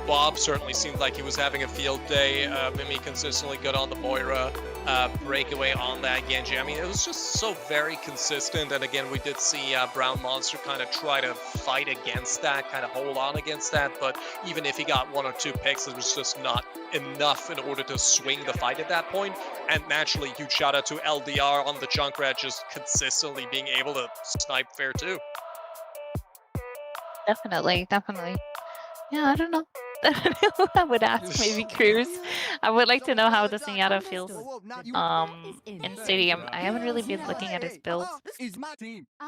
Bob certainly seemed like he was having a field day. Mimi consistently good on the Moira. breakaway on that Genji. I mean, it was just so very consistent. And again, we did see Brown Monster kind of try to fight against that, kind of hold on against that. But even if he got 1 or 2 picks, it was just not enough in order to swing the fight at that point. And naturally, huge shout out to LDR on the Junkrat just consistently being able to snipe fair too. Definitely. Yeah, I don't know. I would ask maybe Cruz. I would like to know how the Zenyatta feels in Stadium. I haven't really been looking at his build,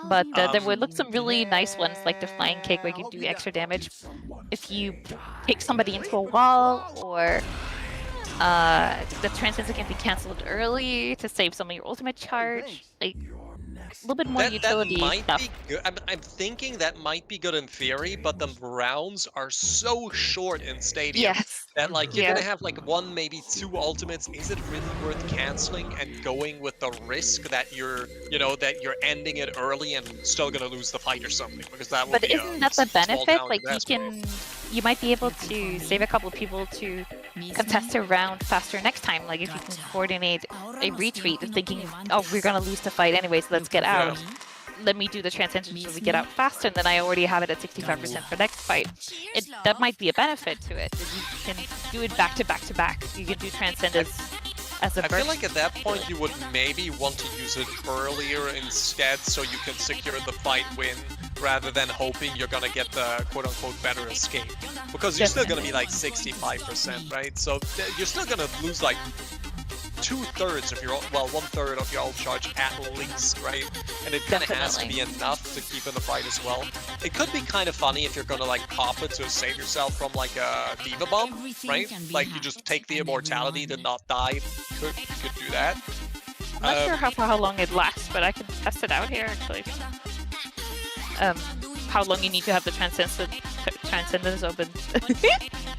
but there would look some really nice ones, like the flying kick where you do extra damage if you kick somebody into a wall, or the transcendence can be cancelled early to save some of your ultimate charge. Like a little bit more utility that might stuff. be good. I'm thinking that might be good in theory, but the rounds are so short in Stadium that like you're gonna have like 1, maybe 2 ultimates. Is it really worth canceling and going with the risk that you're ending it early and still gonna lose the fight or something? Because that would But be isn't that the small benefit? down Like investment. you might be able to save a couple of people to contest a round faster next time. Like if you can coordinate a retreat, thinking, oh, we're gonna lose the fight anyways, let's get out. Let me do the transcendence so we get out faster, and then I already have it at 65% for next fight. That might be a benefit to it. That you can do it back to back to back. You can do transcendence as a I feel burst. like at that point you would maybe want to use it earlier instead, so you can secure the fight win rather than hoping you're gonna get the quote-unquote better escape. Because you're still gonna be like 65%, right? So you're still gonna lose like 2/3 of your, well, 1/3 of your ult charge at least, right? And it kind of has to be enough to keep in the fight as well. It could be kind of funny if you're gonna like pop it to save yourself from like a Diva Bomb, right? Like you just take the immortality to not die. You could do that. I'm not sure how long it lasts, but I can test it out here actually. How long you need to have the transcendence open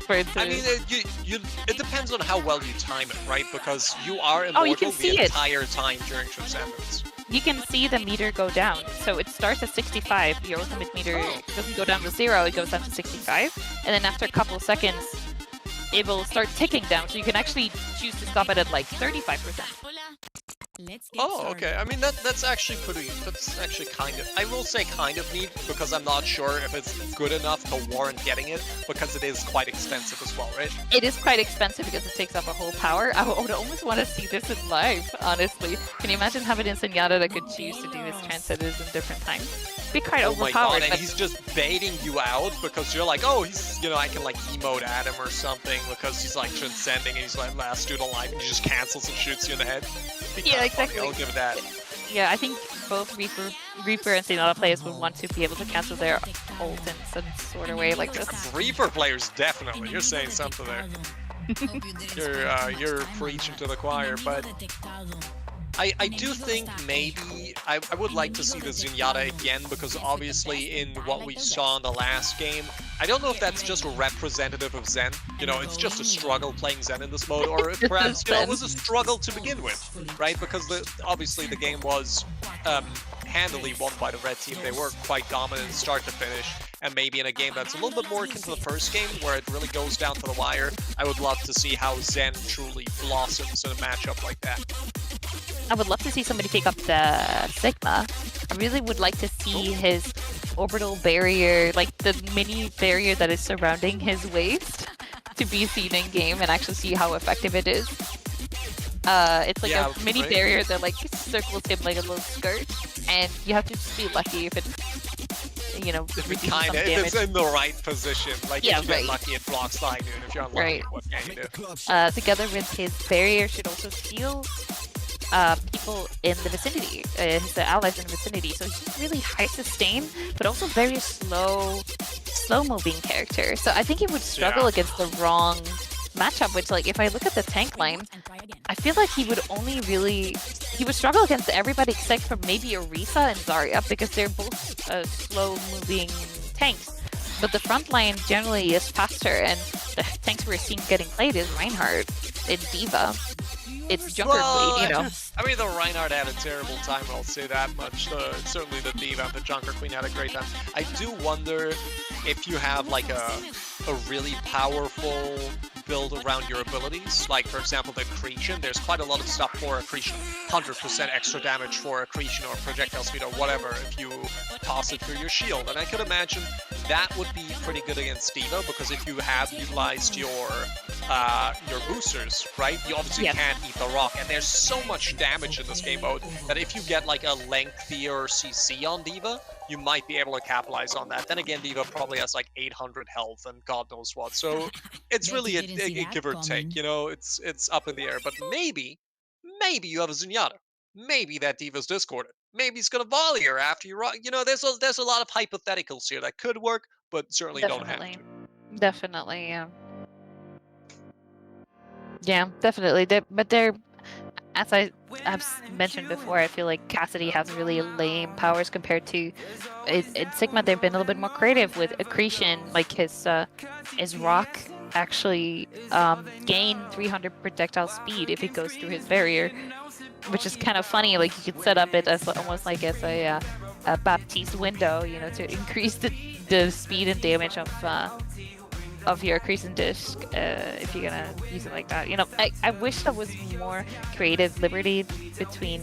for it to... I mean, it depends on how well you time it, right? Because you are immortal you can see the it. entire time during transcendence. You can see the meter go down. So it starts at 65. Your ultimate meter doesn't go down to 0, it goes down to 65. And then after a couple of seconds, it will start ticking down. So you can actually choose to stop it at like 35%. Oh, okay. I mean, that's actually kind of, I will say kind of neat, because I'm not sure if it's good enough to warrant getting it, because it is quite expensive as well, right? It is quite expensive because it takes up a whole power. I would almost want to see this in live, honestly. Can you imagine having a Zenyatta that could choose to do his transcendence in different times? It'd be quite Oh my overpowered. god, and he's just baiting you out because you're like, oh, he's, I can like emote at him or something because he's like transcending and he's like last dude alive, and he just cancels and shoots you in the head. Yeah, exactly. I'll give it that. Yeah, I think both Reaper and Zenyatta players would want to be able to cancel their ult in some sort of way like this. Reaper players, definitely. You're saying something there. You're preaching to the choir, but I do think maybe I would like to see the Zenyatta again, because obviously in what we saw in the last game, I don't know if that's just representative of Zen. It's just a struggle playing Zen in this mode, or if perhaps it was a struggle to begin with, right? Because obviously the game was handily won by the red team. They were quite dominant start to finish, and maybe in a game that's a little bit more akin to the first game, where it really goes down to the wire, I would love to see how Zen truly blossoms in a matchup like that. I would love to see somebody pick up the Sigma. I really would like to see his orbital barrier, like the mini barrier that is surrounding his waist, to be seen in game and actually see how effective it is. It's like a mini barrier that like circles him like a little skirt, and you have to just be lucky if it, reduces some damage. If it's in the right position, like if you get lucky, it blocks line, and if you're unlucky, what can you do? Together with his barrier should also steal people in the vicinity, his allies in the vicinity. So he's really high sustain, but also very slow moving character. So I think he would struggle against the wrong matchup, which, like, if I look at the tank line, I feel like he would struggle against everybody except for maybe Orisa and Zarya, because they're both slow moving tanks. But the front line generally is faster, and the tanks we're seeing getting played is Reinhardt and D.Va. It's Junker Queen, I mean, the Reinhardt had a terrible time, I'll say that much. Certainly the D.Va and the Junker Queen had a great time. I do wonder if you have like a really powerful build around your abilities. Like, for example, the accretion. There's quite a lot of stuff for accretion. 100% extra damage for accretion or projectile speed or whatever if you toss it through your shield. And I could imagine that would be pretty good against D.Va, because if you have utilized your boosters, right, you obviously can't eat the rock. And there's so much damage in this game mode that if you get like a lengthier CC on D.Va, you might be able to capitalize on that. Then again, D.Va probably has like 800 health and God knows what. So it's really a give or take, you know, it's up in the air. But maybe you have a Zenyatta. Maybe that D.Va's discorded. Maybe he's gonna volley her after you rock. You know, there's a lot of hypotheticals here that could work, but certainly don't have to. Definitely, yeah. Yeah, definitely. But they're, as I have mentioned before, I feel like Cassidy has really lame powers compared to in Sigma. They've been a little bit more creative with accretion, like his rock actually gain 300 projectile speed if it goes through his barrier, which is kind of funny. Like you could set up it as almost like as a Baptiste window, you know, to increase the speed and damage of your accretion disc if you're gonna use it like that. You know, I wish there was more creative liberty between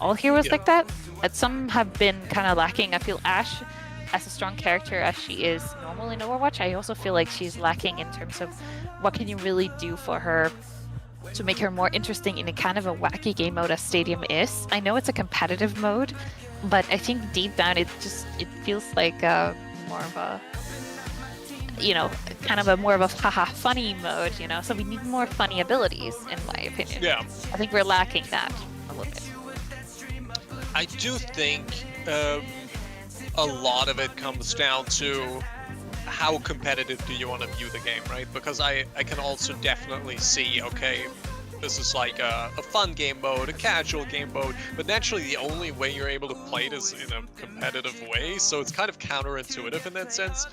all heroes like that. But some have been kind of lacking. I feel Ashe, as a strong character as she is normal in Overwatch, I also feel like she's lacking in terms of what can you really do for her to make her more interesting in a kind of a wacky game mode as Stadium is. I know it's a competitive mode, but I think deep down it feels like more of a, you know, kind of a more of a haha funny mode, you know, so we need more funny abilities in my opinion. Yeah. I think we're lacking that a little bit. I do think a lot of it comes down to how competitive do you want to view the game, right? Because I can also definitely see, okay, this is like a fun game mode, a casual game mode, but naturally the only way you're able to play it is in a competitive way, so it's kind of counterintuitive in that sense.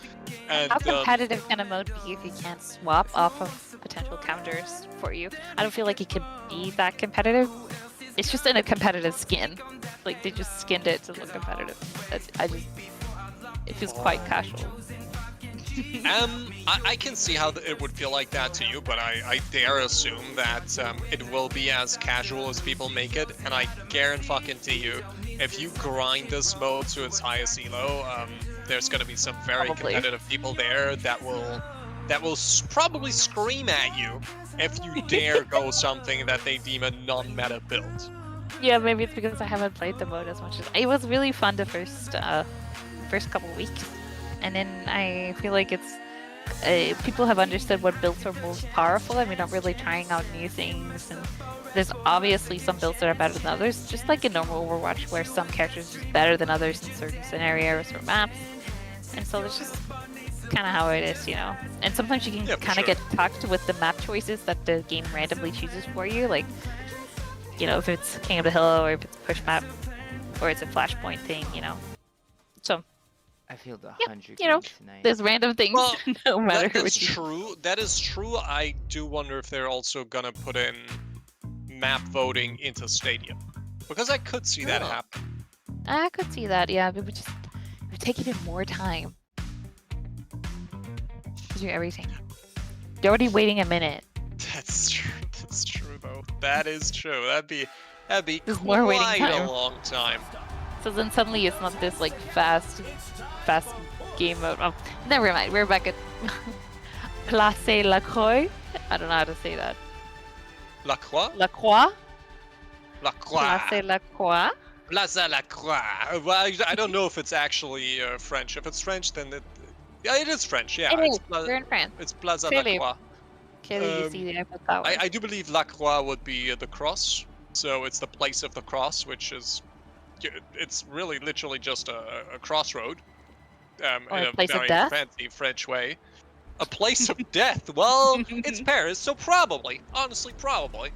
And how competitive can a mode be if you can't swap off of potential counters for you? I don't feel like it could be that competitive. It's just in a competitive skin. Like they just skinned it to look competitive. It feels quite casual. I can see how it would feel like that to you, but I dare assume that it will be as casual as people make it, and I guarantee you, if you grind this mode to its highest elo, there's going to be some very competitive people there that will probably scream at you if you dare go something that they deem a non-meta build. Yeah, maybe it's because I haven't played the mode as much as it was really fun the first couple weeks. And then I feel like it's people have understood what builds are most powerful, and we're not really trying out new things. And there's obviously some builds that are better than others, just like in normal Overwatch, where some characters are better than others in certain scenarios or maps. And so it's just kind of how it is, you know. And sometimes you can kind of get tucked with the map choices that the game randomly chooses for you, like, you know, if it's King of the Hill or if it's a push map or it's a flashpoint thing, you know. So. I feel the 100 you know, tonight. there's random things Well, no matter that who is true. That is true. I do wonder if they're also gonna put in map voting into Stadium, because I could see that happen. I could see that, yeah. But it would take even more time to do everything. You're already waiting a minute. That's true. That's true, though. That is true. That'd be There's more waiting quite time. a long time. So then suddenly it's not this like fast game mode. Oh, never mind. We're back at Place La Croix. I don't know how to say that. La Croix? La Croix? La Croix. Place La Croix? Plaza La Croix. Well, I don't know if it's actually French. If it's French, then it is French. Yeah, It is. We're in France. It's Plaza Clearly. La Croix. Clearly you see the Eiffel Tower. I do believe La Croix would be the cross. So it's the place of the cross, which is, it's really literally just a crossroad. Or in a a place of very death? fancy French way. A place of death. Well, it's Paris, so probably. Honestly, probably.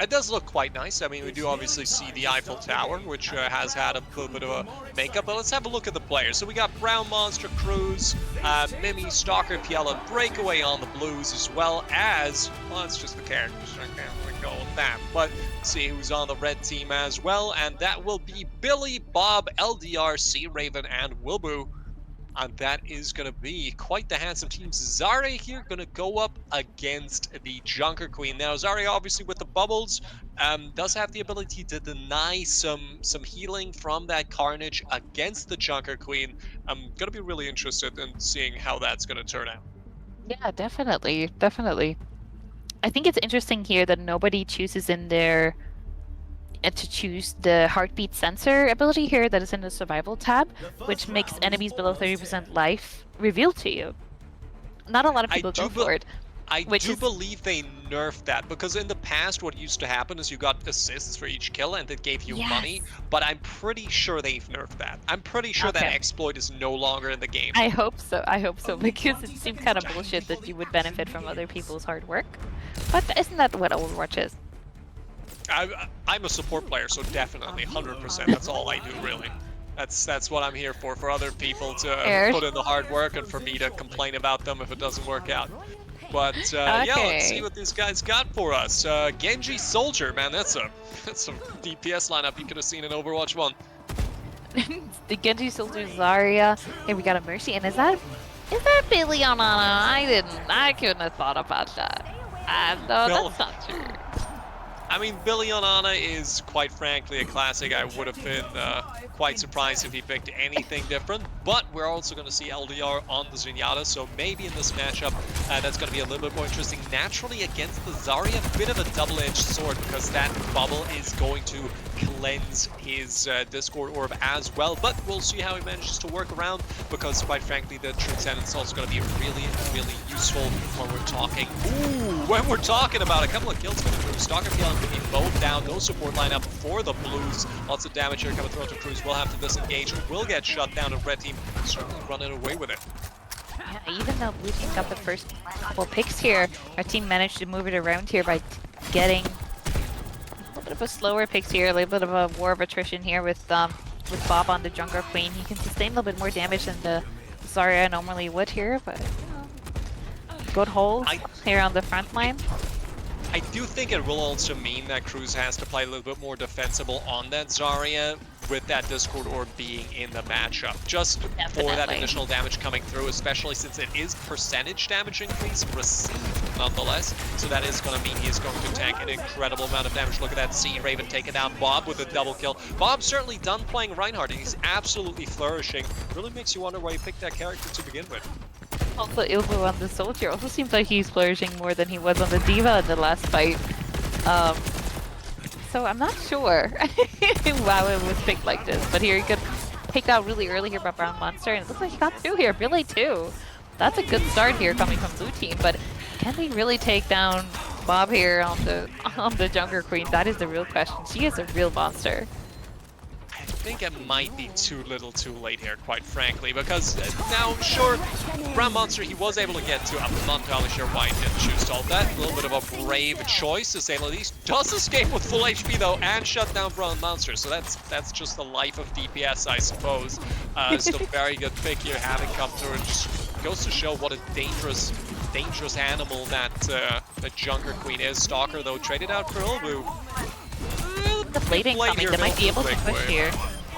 It does look quite nice. I mean, we do obviously see the Eiffel Tower, which has had a little bit of a makeup, but let's have a look at the players. So we got Brown Monster, Cruz, Mimi, Stalker, Piella, Breakaway on the blues, as well as, well, that's just the characters, I can't really go with that, but see who's on the red team as well, and that will be Billy, Bob, LDR, C Raven, and Wilbur. And that is going to be quite the handsome team. Zarya here going to go up against the Junker Queen. Now, Zarya obviously with the bubbles does have the ability to deny some healing from that Carnage against the Junker Queen. I'm going to be really interested in seeing how that's going to turn out. Yeah, definitely, definitely. I think it's interesting here that nobody chooses in their to choose the heartbeat sensor ability here that is in the survival tab, which makes enemies below 30% life revealed to you. Not a lot of people go for it. I do believe they nerfed that, because in the past what used to happen is you got assists for each kill and it gave you money, but I'm pretty sure they've nerfed that. I'm pretty sure that exploit is no longer in the game. I hope so, because it seemed kind of bullshit that you would benefit from other people's hard work. But isn't that what Overwatch is? I'm a support player, so definitely 100%. That's all I do, really. That's what I'm here for other people to put in the hard work and for me to complain about them if it doesn't work out. But yeah, let's see what these guys got for us. Genji Soldier, man, that's a DPS lineup you could have seen in Overwatch 1. The Genji Soldier Zarya. Hey, we got a Mercy, and is that Billy on Ana? I couldn't have thought about that. No, that's not true. I mean, Billy on Ana is, quite frankly, a classic. I would have been quite surprised if he picked anything different. But we're also going to see LDR on the Zenyatta, so maybe in this matchup, that's going to be a little bit more interesting. Naturally, against the Zarya, a bit of a double-edged sword, because that bubble is going to cleanse his Discord Orb as well. But we'll see how he manages to work around, because, quite frankly, the Transcendence is also going to be really, really useful when we're talking about a couple of kills coming through. Stalker kill and be mowed down. No support lineup for the Blues. Lots of damage here coming through to Cruz. Will have to disengage. Will get shut down. And Red Team certainly running away with it. Yeah, even though Blue Team got the first couple picks here, our team managed to move it around here by getting a little bit of a slower picks here, a little bit of a war of attrition here with Bob on the Junker Queen. He can sustain a little bit more damage than the Zarya normally would here, but good holds here on the front line. I do think it will also mean that Cruz has to play a little bit more defensible on that Zarya, with that Discord Orb being in the matchup. Just for that additional damage coming through, especially since it is percentage damage increase received nonetheless. So that is going to mean he is going to tank an incredible amount of damage. Look at that Sea Raven taking down Bob with a double kill. Bob's certainly done playing Reinhardt, and he's absolutely flourishing. Really makes you wonder why you picked that character to begin with. Also, Ilvo on the Soldier also seems like he's flourishing more than he was on the Diva in the last fight. So I'm not sure why it was picked like this, but here he got picked out really early here by Brown Monster, and it looks like he got through here. Billy too. That's a good start here coming from Blue Team, but can they really take down Bob here on the Junker Queen? That is the real question. She is a real monster. I think it might be too little too late here, quite frankly, because now, sure, Brown Monster, he was able to get to, I'm not entirely sure why he didn't choose to ult that. A little bit of a brave choice, to say the least. Does escape with full HP, though, and shut down Brown Monster, so that's just the life of DPS, I suppose. Still very good pick here, having come through, and just goes to show what a dangerous animal that Junker Queen is. Stalker, though, traded out for Ilvu. The blading coming, they might be able to push here.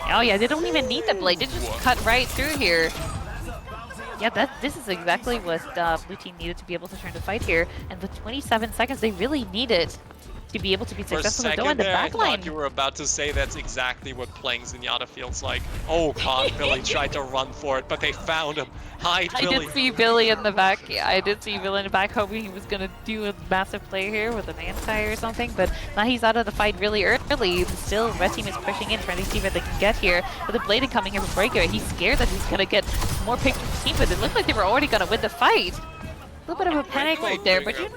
Oh yeah, they don't even need the blade, they just cut right through here. Yeah, this is exactly what Blue Team needed to be able to turn the fight here. And with 27 seconds, they really need it to be able to be successful though in the back line. I thought you were about to say that's exactly what playing Zenyatta feels like. Oh god, Billy tried to run for it, but they found him. Hi, Billy. I did see Billy in the back. Yeah, I did see Billy in the back, hoping he was going to do a massive play here with an anti or something, but now he's out of the fight really early. Still, Red Team is pushing in, trying to see what they can get here. With the blading coming here for Breaker, he's scared that he's going to get more picks from the team, but it looked like they were already going to win the fight. A little bit of a panic right there, but you...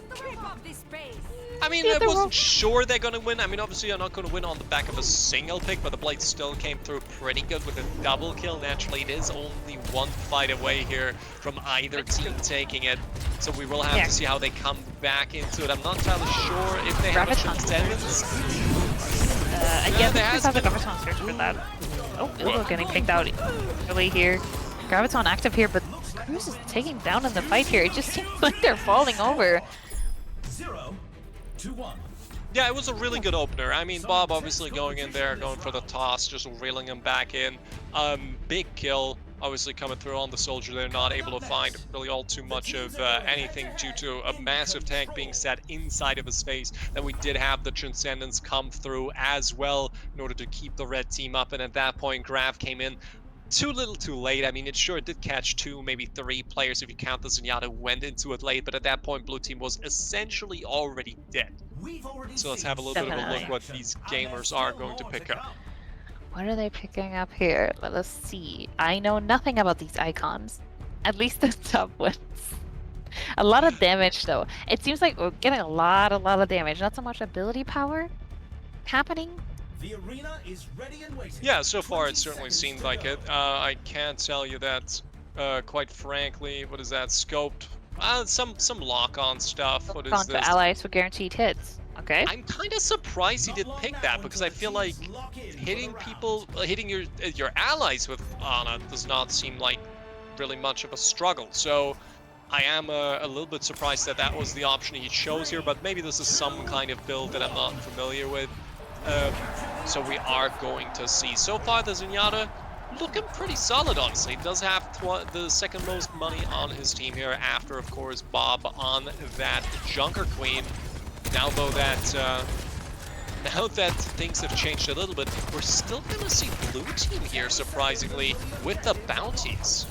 I mean, I wasn't sure they're going to win. I mean, obviously, you're not going to win on the back of a single pick, but the Blade still came through pretty good with a double kill. Naturally, it is only one fight away here from either team taking it, so we will have to see how they come back into it. I'm not entirely sure if they have a Transcendence. Yeah, they have a Graviton search for that. Oh, Ilvo getting picked out early here. Graviton active here, but Cruz is taking down in the fight here. It just seems like they're falling over. 0-2-1. Yeah, it was a really good opener. I mean, Bob obviously going in there, going for the toss, just reeling him back in. Big kill. obviously coming through on the soldier. They're not able to find really all too much of anything due to a massive tank being set inside of his face. Then we did have the Transcendence come through as well in order to keep the red team up. And at that point, Grav came in too little too late. I mean, it sure did catch 2, maybe 3 players if you count the Zenyatta who went into it late, but at that point, blue team was essentially already dead. So let's have a little bit of a look what these gamers are going to pick up. What are they picking up here? Let us see. I know nothing about these icons. At least the top ones. A lot of damage though. It seems like we're getting a lot of damage. Not so much ability power happening. The arena is ready and waiting. Yeah, so far it certainly seemed like it. I can't tell you that, quite frankly. What is that? Scoped? Some lock-on stuff. What is this? Allies for guaranteed hits. Okay. I'm kind of surprised he didn't pick that because I feel like hitting people, hitting your allies with Ana does not seem like really much of a struggle. So I am a little bit surprised that that was the option he chose here. But maybe this is some kind of build that I'm not familiar with. So we are going to see. So far, the Zenyatta looking pretty solid, honestly. He does have the second most money on his team here after, of course, Bob on that Junker Queen. Now, though, that things have changed a little bit, we're still going to see blue team here, surprisingly, with the bounties.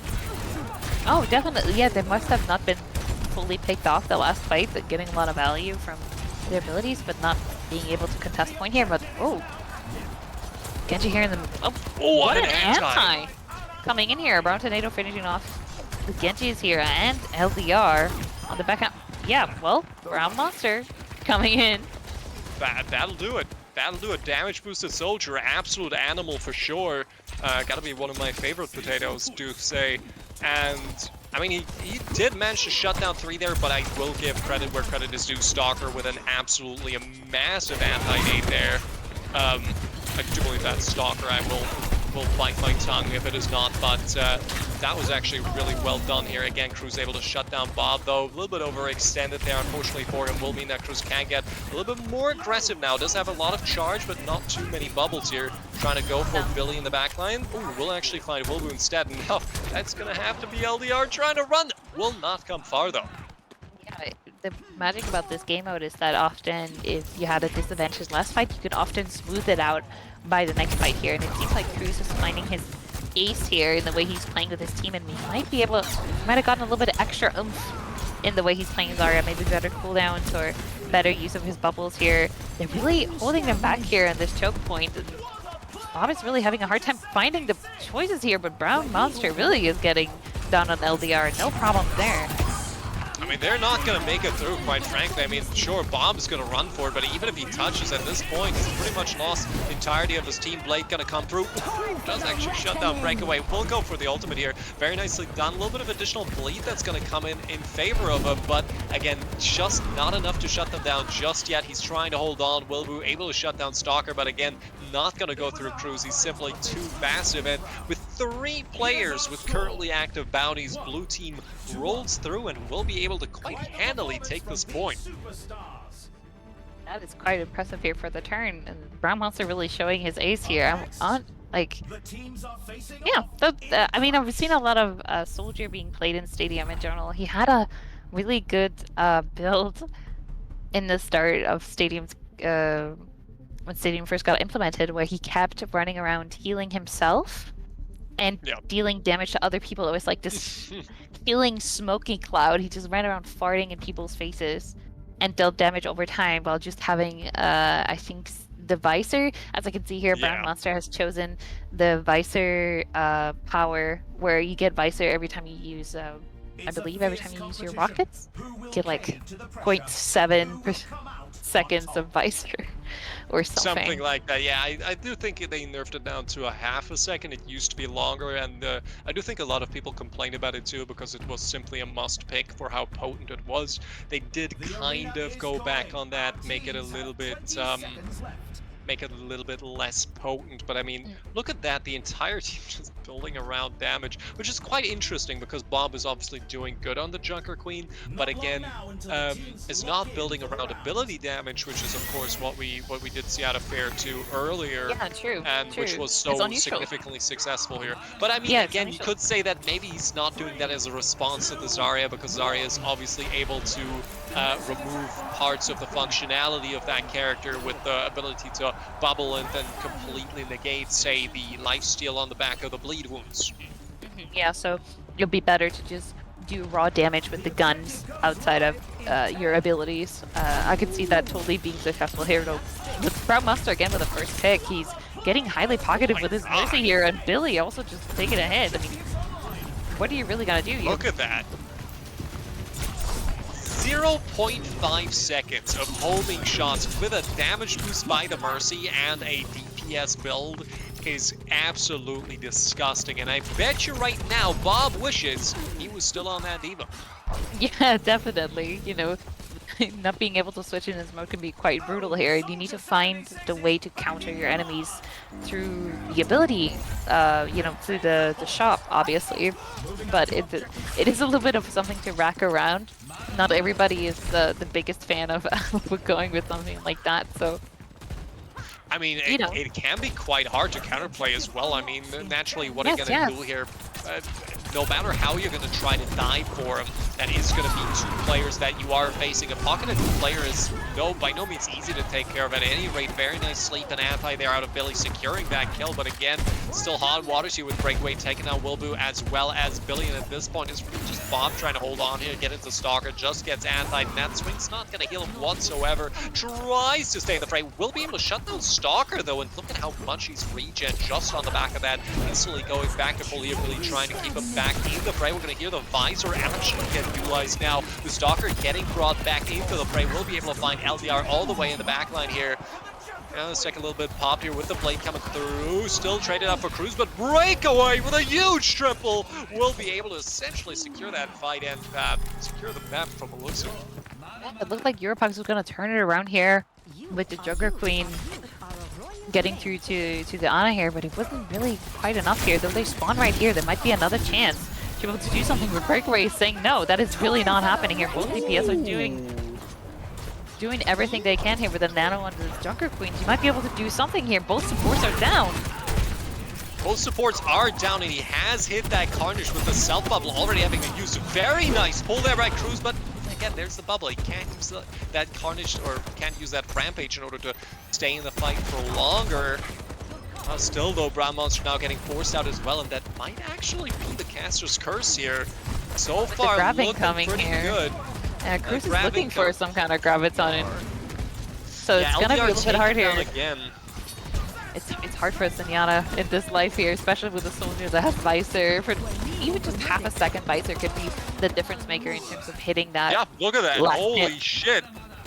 Oh, definitely. Yeah, they must have not been fully picked off the last fight, but getting a lot of value from their abilities, but not being able to contest point here. But oh, Genji here in the what an anti coming in here. Brown Tornado finishing off the Genji's here and LDR on the backhand. Yeah, well, Brown Monster coming in. That'll do it. That'll do it. Damage boosted soldier, absolute animal for sure. Gotta be one of my favorite potatoes, to say. And I mean, he did manage to shut down 3 there, but I will give credit where credit is due. Stalker with an absolutely massive anti-nade there. I do believe that's Stalker. I will bite my tongue if it is not, but that was actually really well done here. Again, Cruz able to shut down Bob, though. A little bit overextended there, unfortunately for him. Will mean that Cruz can get a little bit more aggressive now. Does have a lot of charge, but not too many bubbles here. Trying to go for Billy in the backline. Ooh, we'll actually find Wilbu instead. No, that's going to have to be LDR trying to run. Will not come far, though. Yeah, the magic about this game mode is that often if you had a disadvantage last fight, you could often smooth it out by the next fight here. And it seems like Cruz is finding his ace here in the way he's playing with his team, and we might be able to, might have gotten a little bit of extra oomph in the way he's playing Zarya. Maybe better cooldowns or better use of his bubbles here. They're really holding them back here in this choke point. And Bob is really having a hard time finding the choices here, but Brown Monster really is getting down on LDR. No problem there. I mean, they're not going to make it through, quite frankly. I mean, sure, Bob's going to run for it, but even if he touches at this point, he's pretty much lost the entirety of his team. Blade going to come through. Does actually shut down Breakaway. We'll go for the ultimate here. Very nicely done. A little bit of additional bleed that's going to come in favor of him, but again, just not enough to shut them down just yet. He's trying to hold on. Wilbu able to shut down Stalker, but again, not going to go through Cruz. He's simply too massive, and with 3 players with currently active bounties, blue team rolls through and will be able to quite handily take this point. That is quite impressive here for the turn, and Brown Monster really showing his ace here. I'm on, like, yeah, I mean, I've seen a lot of Soldier being played in Stadium in general. He had a really good build in the start of Stadium's, when Stadium first got implemented, where he kept running around healing himself and dealing damage to other people. It was like this healing smoky cloud. He just ran around farting in people's faces and dealt damage over time while just having, I think, the Visor. As I can see here, Brown Monster has chosen the Visor power, where you get Visor every time you use, I believe every time you use your rockets, get like 0.7 seconds of Visor or something. Something like that, yeah. I do think they nerfed it down to a half a second. It used to be longer, and I do think a lot of people complained about it too, because it was simply a must pick for how potent it was. They did kind of go back on that, make it a little bit make it a little bit less potent. But I mean, look at that, the entire team just building around damage, which is quite interesting because Bob is obviously doing good on the Junker Queen, but again, is not building around ability damage, which is of course what we did see out of Fair 2 earlier, Yeah, true. and true. which was It's so unusual. significantly successful here. But I mean, Yeah, it's again, you unusual. could say that maybe he's not doing that as a response to the Zarya, because Zarya is obviously able to remove parts of the functionality of that character with the ability to bubble and then completely negate, say, the lifesteal on the back of the bleed wounds. Yeah, so it'll be better to just do raw damage with the guns outside of your abilities. I could see that totally being successful here. Though, with Proud Monster again with the first pick, he's getting highly pocketed with his Mercy here, and Billy also just taking a hit. I mean, what are you really gonna do? Look at that. 0.5 seconds of homing shots with a damage boost by the Mercy and a DPS build is absolutely disgusting. And I bet you right now, Bob wishes he was still on that Diva. Yeah, definitely. You know, not being able to switch in his mode can be quite brutal here. You need to find the way to counter your enemies through the ability, you know, through the shop, obviously. But it is a little bit of something to rack around. Not everybody is the biggest fan of going with something like that, so... I mean, it can be quite hard to counterplay as well. I mean, naturally, what are you going to do here? No matter how you're going to try to dive for him, that is going to be two players that you are facing. A pocketed player is by no means easy to take care of at any rate. Very nice sleep and anti there out of Billy, securing that kill. But again, still hot waters here with Breakaway taking out Wilbu as well as Billy. And at this point, it's really just Bob trying to hold on here, get into Stalker, just gets anti. That swing's not going to heal him whatsoever. Tries to stay in the fray. Will be able to shut down Stalker though, and look at how much he's regen just on the back of that. Instantly going back to fully really trying to keep him back in the fray. We're going to hear the Visor actually get utilized now. The Stalker getting brought back into the fray. Will be able to find LDR all the way in the back line here. Let's take a little bit pop here with the blade coming through. Still traded up for Cruz, but Breakaway with a huge triple will be able to essentially secure that fight and secure the map from the looks of it. It looked like Europugs was going to turn it around here with the Jugger Queen getting through to the Ana here, but it wasn't really quite enough here. Though they spawn right here, there might be another chance to be able to do something. But Breakaway is saying no, that is really not happening here. Both DPS are doing everything they can here with the Nano and the Junker Queens. You might be able to do something here. Both supports are down. Both supports are down, and he has hit that Carnage with the self-bubble, already having been used. Very nice pull there by Cruz, but again, there's the bubble. He can't use that Carnage, or can't use that Rampage in order to stay in the fight for longer. Still though, Brown Monster now getting forced out as well, and that might actually be the caster's curse here. So far, looking pretty good. Cruz is looking for some kind of graviton, so it's gonna be a little bit hard here. Again. It's hard for a Zenyatta in this life here, especially with a soldier that has Visor. For even just half a second, Visor could be the difference maker in terms of hitting that. Yeah, look at that! Holy hit. shit!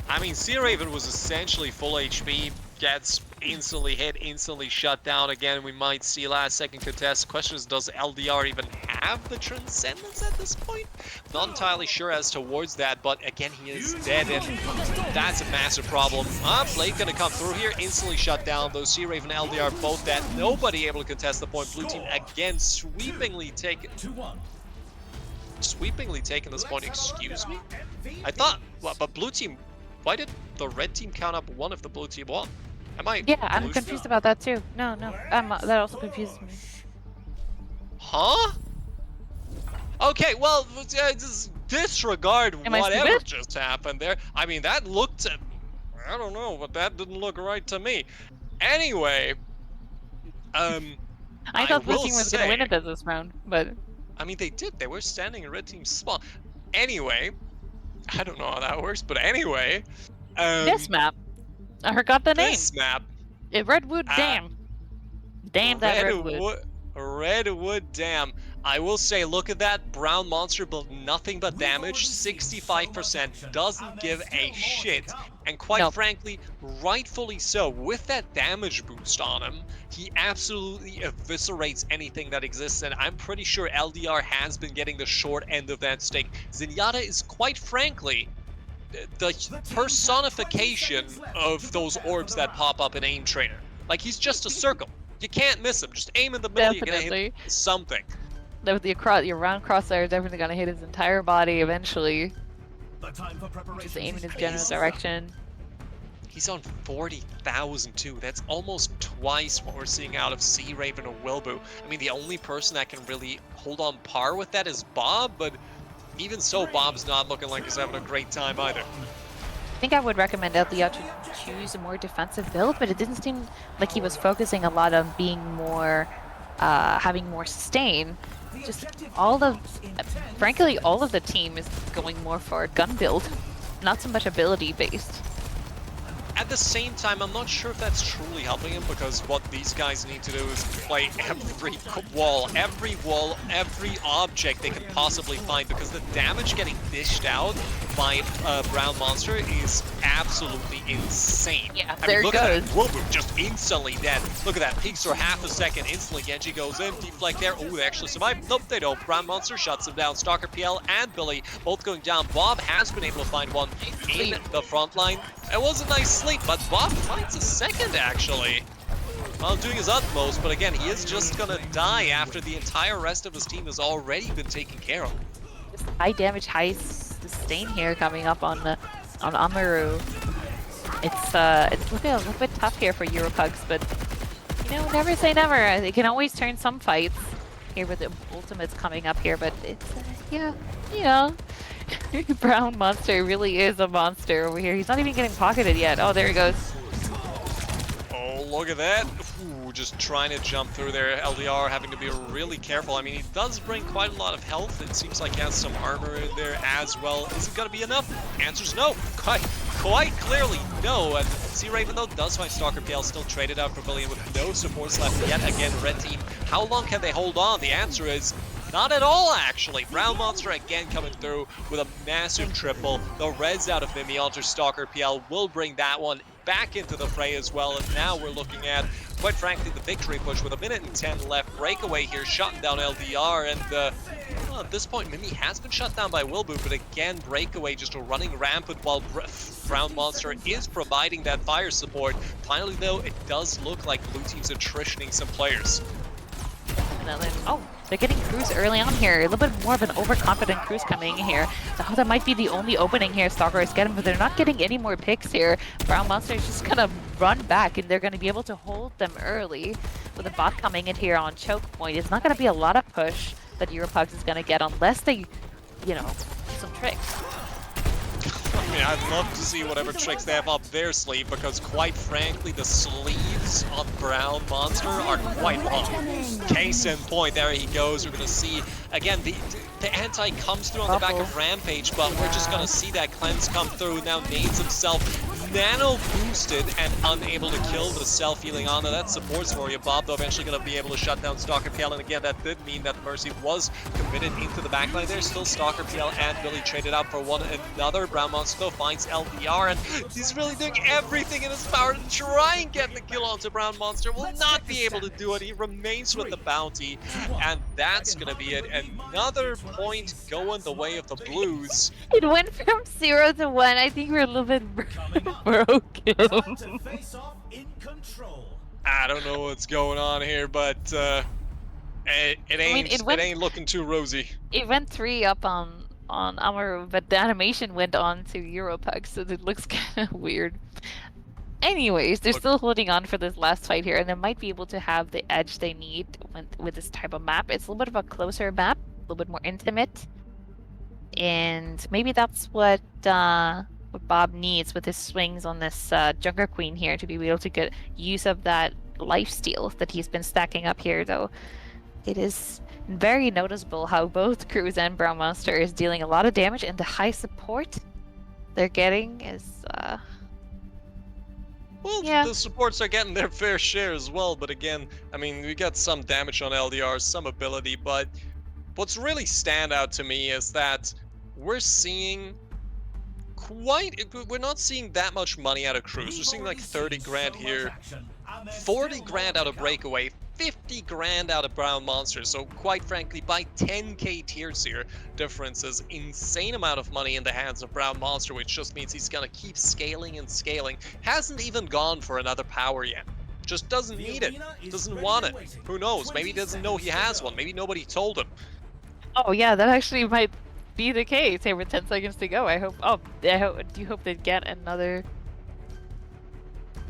I mean, Sea Raven was essentially full HP. Gets instantly hit, instantly shut down again. We might see last second contest. Question is, does LDR even have the Transcendence at this point? Not entirely sure as towards that, but again, he is dead, and that's a massive problem. Blade gonna come through here, instantly shut down. Those Sea Raven and LDR both dead. Nobody able to contest the point. Blue team again sweepingly taking this point. Excuse me? I thought, well, but blue team, why did the red team count up one if the blue team won? Am I? Yeah, I'm confused about that too. No, that also confuses me. Huh? Okay, well, just disregard whatever just happened there. I mean, that looked, I don't know, but that didn't look right to me. Anyway, I thought blue team was gonna win it this round, but I mean, they did. They were standing in red team's spot. Anyway, I don't know how that works, but anyway. This map. I forgot the name. This map. Redwood Dam. Damn that Redwood. Redwood Dam. I will say, look at that. Brown Monster built nothing but damage. 65%. Doesn't give a shit. And quite frankly, rightfully so. With that damage boost on him, he absolutely eviscerates anything that exists. And I'm pretty sure LDR has been getting the short end of that stick. Zenyatta is quite frankly the personification of those orbs that pop up in Aim Trainer. Like, he's just a circle. You can't miss him. Just aim in the middle, you're gonna hit something. Your round crosshair is definitely gonna hit his entire body eventually. Just aim in his general direction. He's on 40,000 too. That's almost twice what we're seeing out of Sea Raven or Wilbu. I mean, the only person that can really hold on par with that is Bob, but even so, Bob's not looking like he's having a great time either. I think I would recommend LDR to choose a more defensive build, but it didn't seem like he was focusing a lot on being more, having more sustain. Just frankly, all of the team is going more for a gun build, not so much ability based. At the same time, I'm not sure if that's truly helping him, because what these guys need to do is play every wall, every object they can possibly find, because the damage getting dished out by Brown Monster is absolutely insane. Yeah, I mean, look at that. Wilbur just instantly dead. Look at that. Peaks for half a second. Instantly, Genji goes in. Deflect there. Oh, they actually survive. Nope, they don't. Brown Monster shuts them down. Stalker PL and Billy both going down. Bob has been able to find one in the front line. It was a nice sleep, but Bob finds a second, actually. Well, doing his utmost, but again, he is just gonna die after the entire rest of his team has already been taken care of. Just high damage, high sustain here coming up on AMERU. It's looking a little bit tough here for EuroPugs, but you know, never say never. They can always turn some fights here with the ultimates coming up here, but it's yeah, you know. Brown Monster really is a monster over here. He's not even getting pocketed yet. Oh, there he goes. Oh, look at that. Ooh, just trying to jump through there. LDR having to be really careful. I mean, he does bring quite a lot of health. It seems like he has some armor in there as well. Is it going to be enough? Answer's no. Quite clearly no. And Sea Raven, though, does find Stalker PL still traded out for Billion with no supports left yet again. Red team, how long can they hold on? The answer is not at all, actually. Brown Monster again coming through with a massive triple. The Reds out of Mimi onto Stalker PL will bring that one back into the fray as well. And now we're looking at, quite frankly, the victory push with 1:10 left. Breakaway here, shutting down LDR. And well, at this point, Mimi has been shut down by Wilbu, but again, Breakaway just running rampant while Brown Monster is providing that fire support. Finally, though, it does look like blue team's attritioning some players. Oh, they're getting Cruz early on here. A little bit more of an overconfident Cruz coming in here. So that might be the only opening here Stalker is getting, but they're not getting any more picks here. Brown Monster is just gonna run back, and they're gonna be able to hold them early. With the bot coming in here on choke point, it's not gonna be a lot of push that EuroPugs is gonna get unless they, you know, do some tricks. I mean, I'd love to see whatever tricks they have up their sleeve, because quite frankly, the sleeves on Brown Monster are quite long. Case in point, there he goes. We're going to see, again, the anti comes through on the back of Rampage, but we're just going to see that cleanse come through. Now Nades himself nano boosted and unable to kill the self-healing Ana. That supports for you. Bob, though, eventually going to be able to shut down Stalker PL, and again, that did mean that Mercy was committed into the backline there. Still Stalker PL and Billy traded out for one another. Brown Monster still finds LDR, and he's really doing everything in his power to try and get the kill onto Brown Monster. Will not be able to do it. He remains with the bounty, and that's going to be it. Another point going the way of the Blues. It went from 0 to 1. I think we're a little bit broken. I don't know what's going on here, but it ain't looking too rosy. It went 3 up on AMERU, but the animation went on to EuroPugs, so it looks kind of weird. Anyways, they're still holding on for this last fight here, and they might be able to have the edge they need with this type of map. It's a little bit of a closer map, a little bit more intimate, and maybe that's what Bob needs with his swings on this Junker Queen here, to be able to get use of that lifesteal that he's been stacking up here, though. It is very noticeable how both Cruz and Brown Monster is dealing a lot of damage, and the high support they're getting is well, yeah. The supports are getting their fair share as well, but again, I mean, we got some damage on LDR, some ability, but what's really stand out to me is that we're seeing we're not seeing that much money out of Cruz. We're seeing like 30 grand here, 40 grand out of Breakaway, 50 grand out of Brown Monster. So quite frankly, by 10k tiers here, difference is insane amount of money in the hands of Brown Monster, which just means he's gonna keep scaling and scaling. Hasn't even gone for another power yet. Just doesn't need it, doesn't want it. Who knows? Maybe he doesn't know he has one. Maybe nobody told him. Oh yeah, that actually might be the case. Hey, with 10 seconds to go, I hope. Oh, do you hope they get another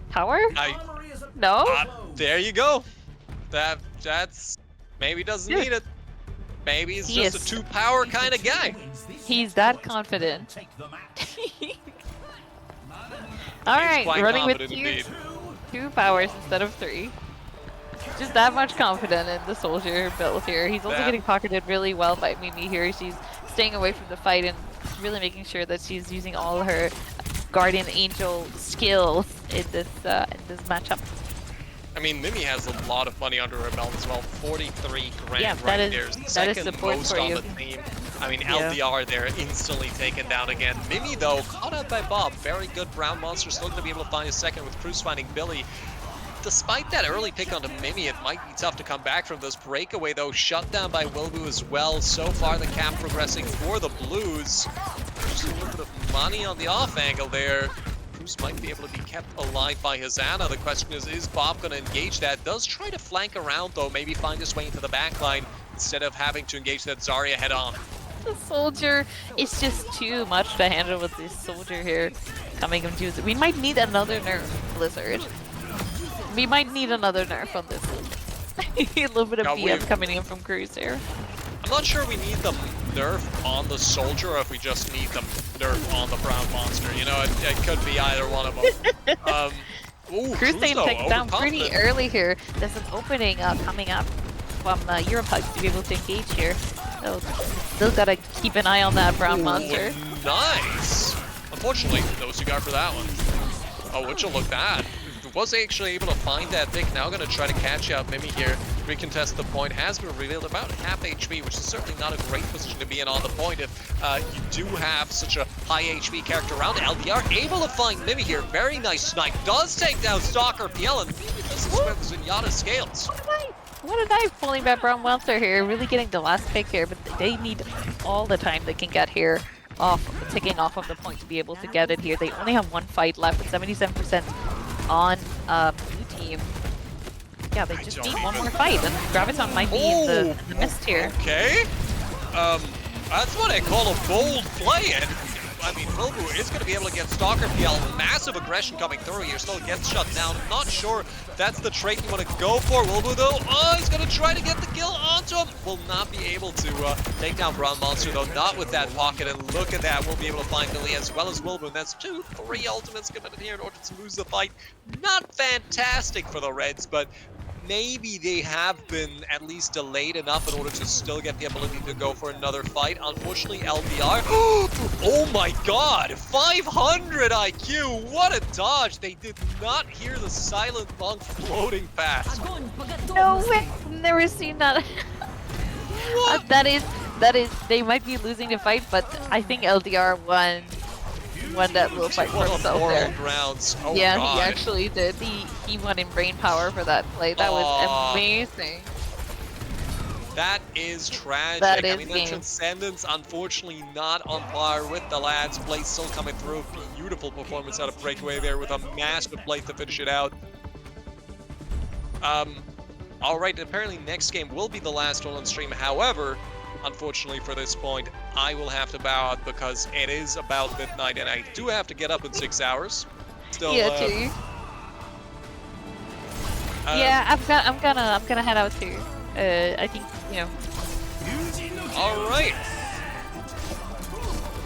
power? No. There you go. That's maybe doesn't need it. Maybe he's just a 2-power kind of guy. He's that confident. All right, running with two powers instead of 3. Just that much confident in the soldier build here. He's also getting pocketed really well by Mimi here. She's staying away from the fight and really making sure that she's using all her guardian angel skills in this matchup. I mean, Mimi has a lot of money under her belt as well. 43 grand Yeah, right there. Second support most for on you. the team. I mean, LDR there instantly taken down again. Mimi, though, caught out by Bob. Very good. Brown Monster still going to be able to find a second with Cruz finding Billy. Despite that early pick onto Mimi, it might be tough to come back from this breakaway, though. Shut down by Wilbu as well. So far, the cap progressing for the Blues. Just a little bit of money on the off angle there. Cruz might be able to be kept alive by Hazana. The question is Bob going to engage that? Does try to flank around, though. Maybe find his way into the backline instead of having to engage that Zarya head on. The soldier is just too much to handle with this soldier here coming into it. We might need another nerf, Blizzard. We might need another nerf on this one. A little bit of BM coming in from Cruz here. I'm not sure we need the nerf on the soldier or if we just need the nerf on the Brown Monster. You know, it could be either one of them. Cruz staying picked down pretty early here. There's an opening coming up from Europugs to be able to engage here. So still gotta keep an eye on that Brown Monster. Nice! Unfortunately, no cigar for that one. Oh, would you look that? Was actually able to find that pick. Now going to try to catch out Mimi here. Recontest the point has been revealed about half HP, which is certainly not a great position to be in on the point if you do have such a high HP character around. LDR able to find Mimi here. Very nice snipe. Does take down Stalker PL and Mimi does suspend the Zenyatta scales. What a knife pulling back Brown Monster here. Really getting the last pick here, but they need all the time they can get here. Ticking off of the point to be able to get it here. They only have one fight left with 77% on blue team. Yeah, they just need one more fight, and Graviton might be in the mist here. Okay. That's what I call a bold play, and I mean, Wilbu is going to be able to get Stalker PL. Massive aggression coming through here. Still gets shut down. Not sure that's the trait you want to go for. Wilbu, though, he's going to try to get the kill onto him. Will not be able to take down Brown Monster, though. Not with that pocket. And look at that. We'll be able to find Billy as well as Wilbu. And that's 2-3 ultimates committed here in order to lose the fight. Not fantastic for the Reds, but maybe they have been at least delayed enough in order to still get the ability to go for another fight. Unfortunately, LDR. Oh my god! 500 IQ! What a dodge! They did not hear the Silent Monk floating past. No way! Never seen that. That is. They might be losing the fight, but I think LDR won that little fight for himself there. Rounds. Oh, yeah, God. he actually did. He won in brain power for that play. That was amazing. That is tragic. That is I mean, that Transcendence, unfortunately, not on par with the lads. Play still coming through. Beautiful performance out of Breakaway there with a massive play to finish it out. All right, apparently next game will be the last one on stream. However, unfortunately for this point, I will have to bow out because it is about midnight and I do have to get up in 6 hours. Still, yeah, too. Yeah, I'm gonna head out too. I think, you know. All right.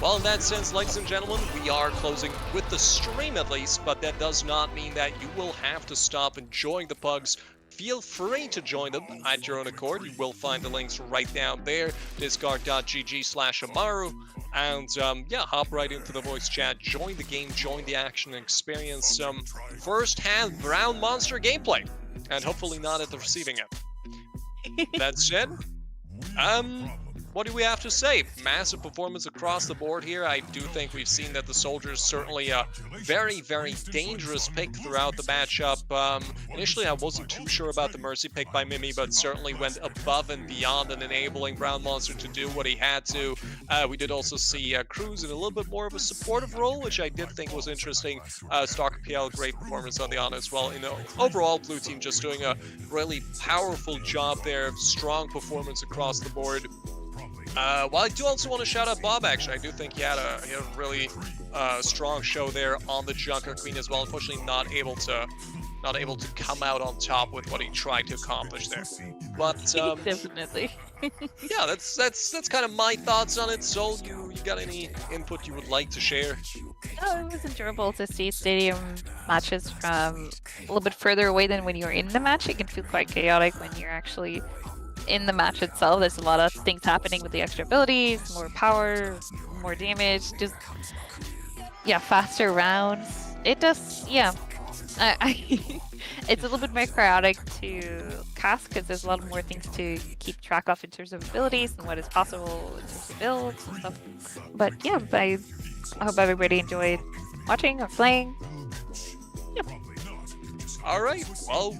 Well, in that sense, ladies and gentlemen, we are closing with the stream at least, but that does not mean that you will have to stop enjoying the pugs. Feel free to join them at your own accord. You will find the links right down there, discord.gg/AMERU. And yeah, hop right into the voice chat, join the game, join the action, and experience some first-hand Brown Monster gameplay. And hopefully not at the receiving end. That said, what do we have to say? Massive performance across the board here. I do think we've seen that the Soldiers certainly a very, very dangerous pick throughout the matchup. Initially, I wasn't too sure about the Mercy pick by Mimi, but certainly went above and beyond and enabling Brown Monster to do what he had to. We did also see Cruz in a little bit more of a supportive role, which I did think was interesting. Stalker PL, great performance on the honor as well. Overall, Blue Team just doing a really powerful job there. Strong performance across the board. Well, I do also want to shout out Bob, actually. I do think he had a really strong show there on the Junker Queen as well. Unfortunately, not able to come out on top with what he tried to accomplish there. But Definitely. yeah, that's kind of my thoughts on it. Sol, you got any input you would like to share? Oh, it was enjoyable to see stadium matches from a little bit further away than when you're in the match. It can feel quite chaotic when you're actually in the match itself. There's a lot of things happening with the extra abilities, more power, more damage, just yeah, faster rounds. It does, yeah. It's a little bit more chaotic to cast because there's a lot more things to keep track of in terms of abilities and what is possible in terms of builds and stuff. But yeah, I hope everybody enjoyed watching or playing. Yep. All right, well,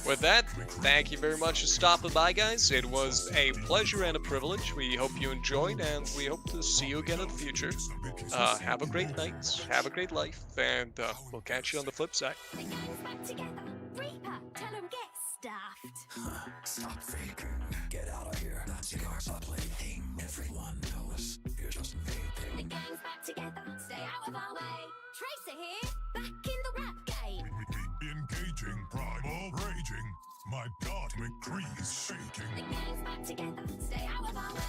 with that, thank you very much for stopping by, guys. It was a pleasure and a privilege. We hope you enjoyed, and we hope to see you again in the future. Have a great night, have a great life, and we'll catch you on the flip side. Together. Reaper, tell him get stuffed. Stop faking. Get out of here. That cigar's a plaything. Everyone knows you're just vaping. The gang's back together. Stay out of our way. Tracer here, back in the rap game. Engaging, primal, raging. My God, McCree's shaking. The gang's back together. Stay out of our way.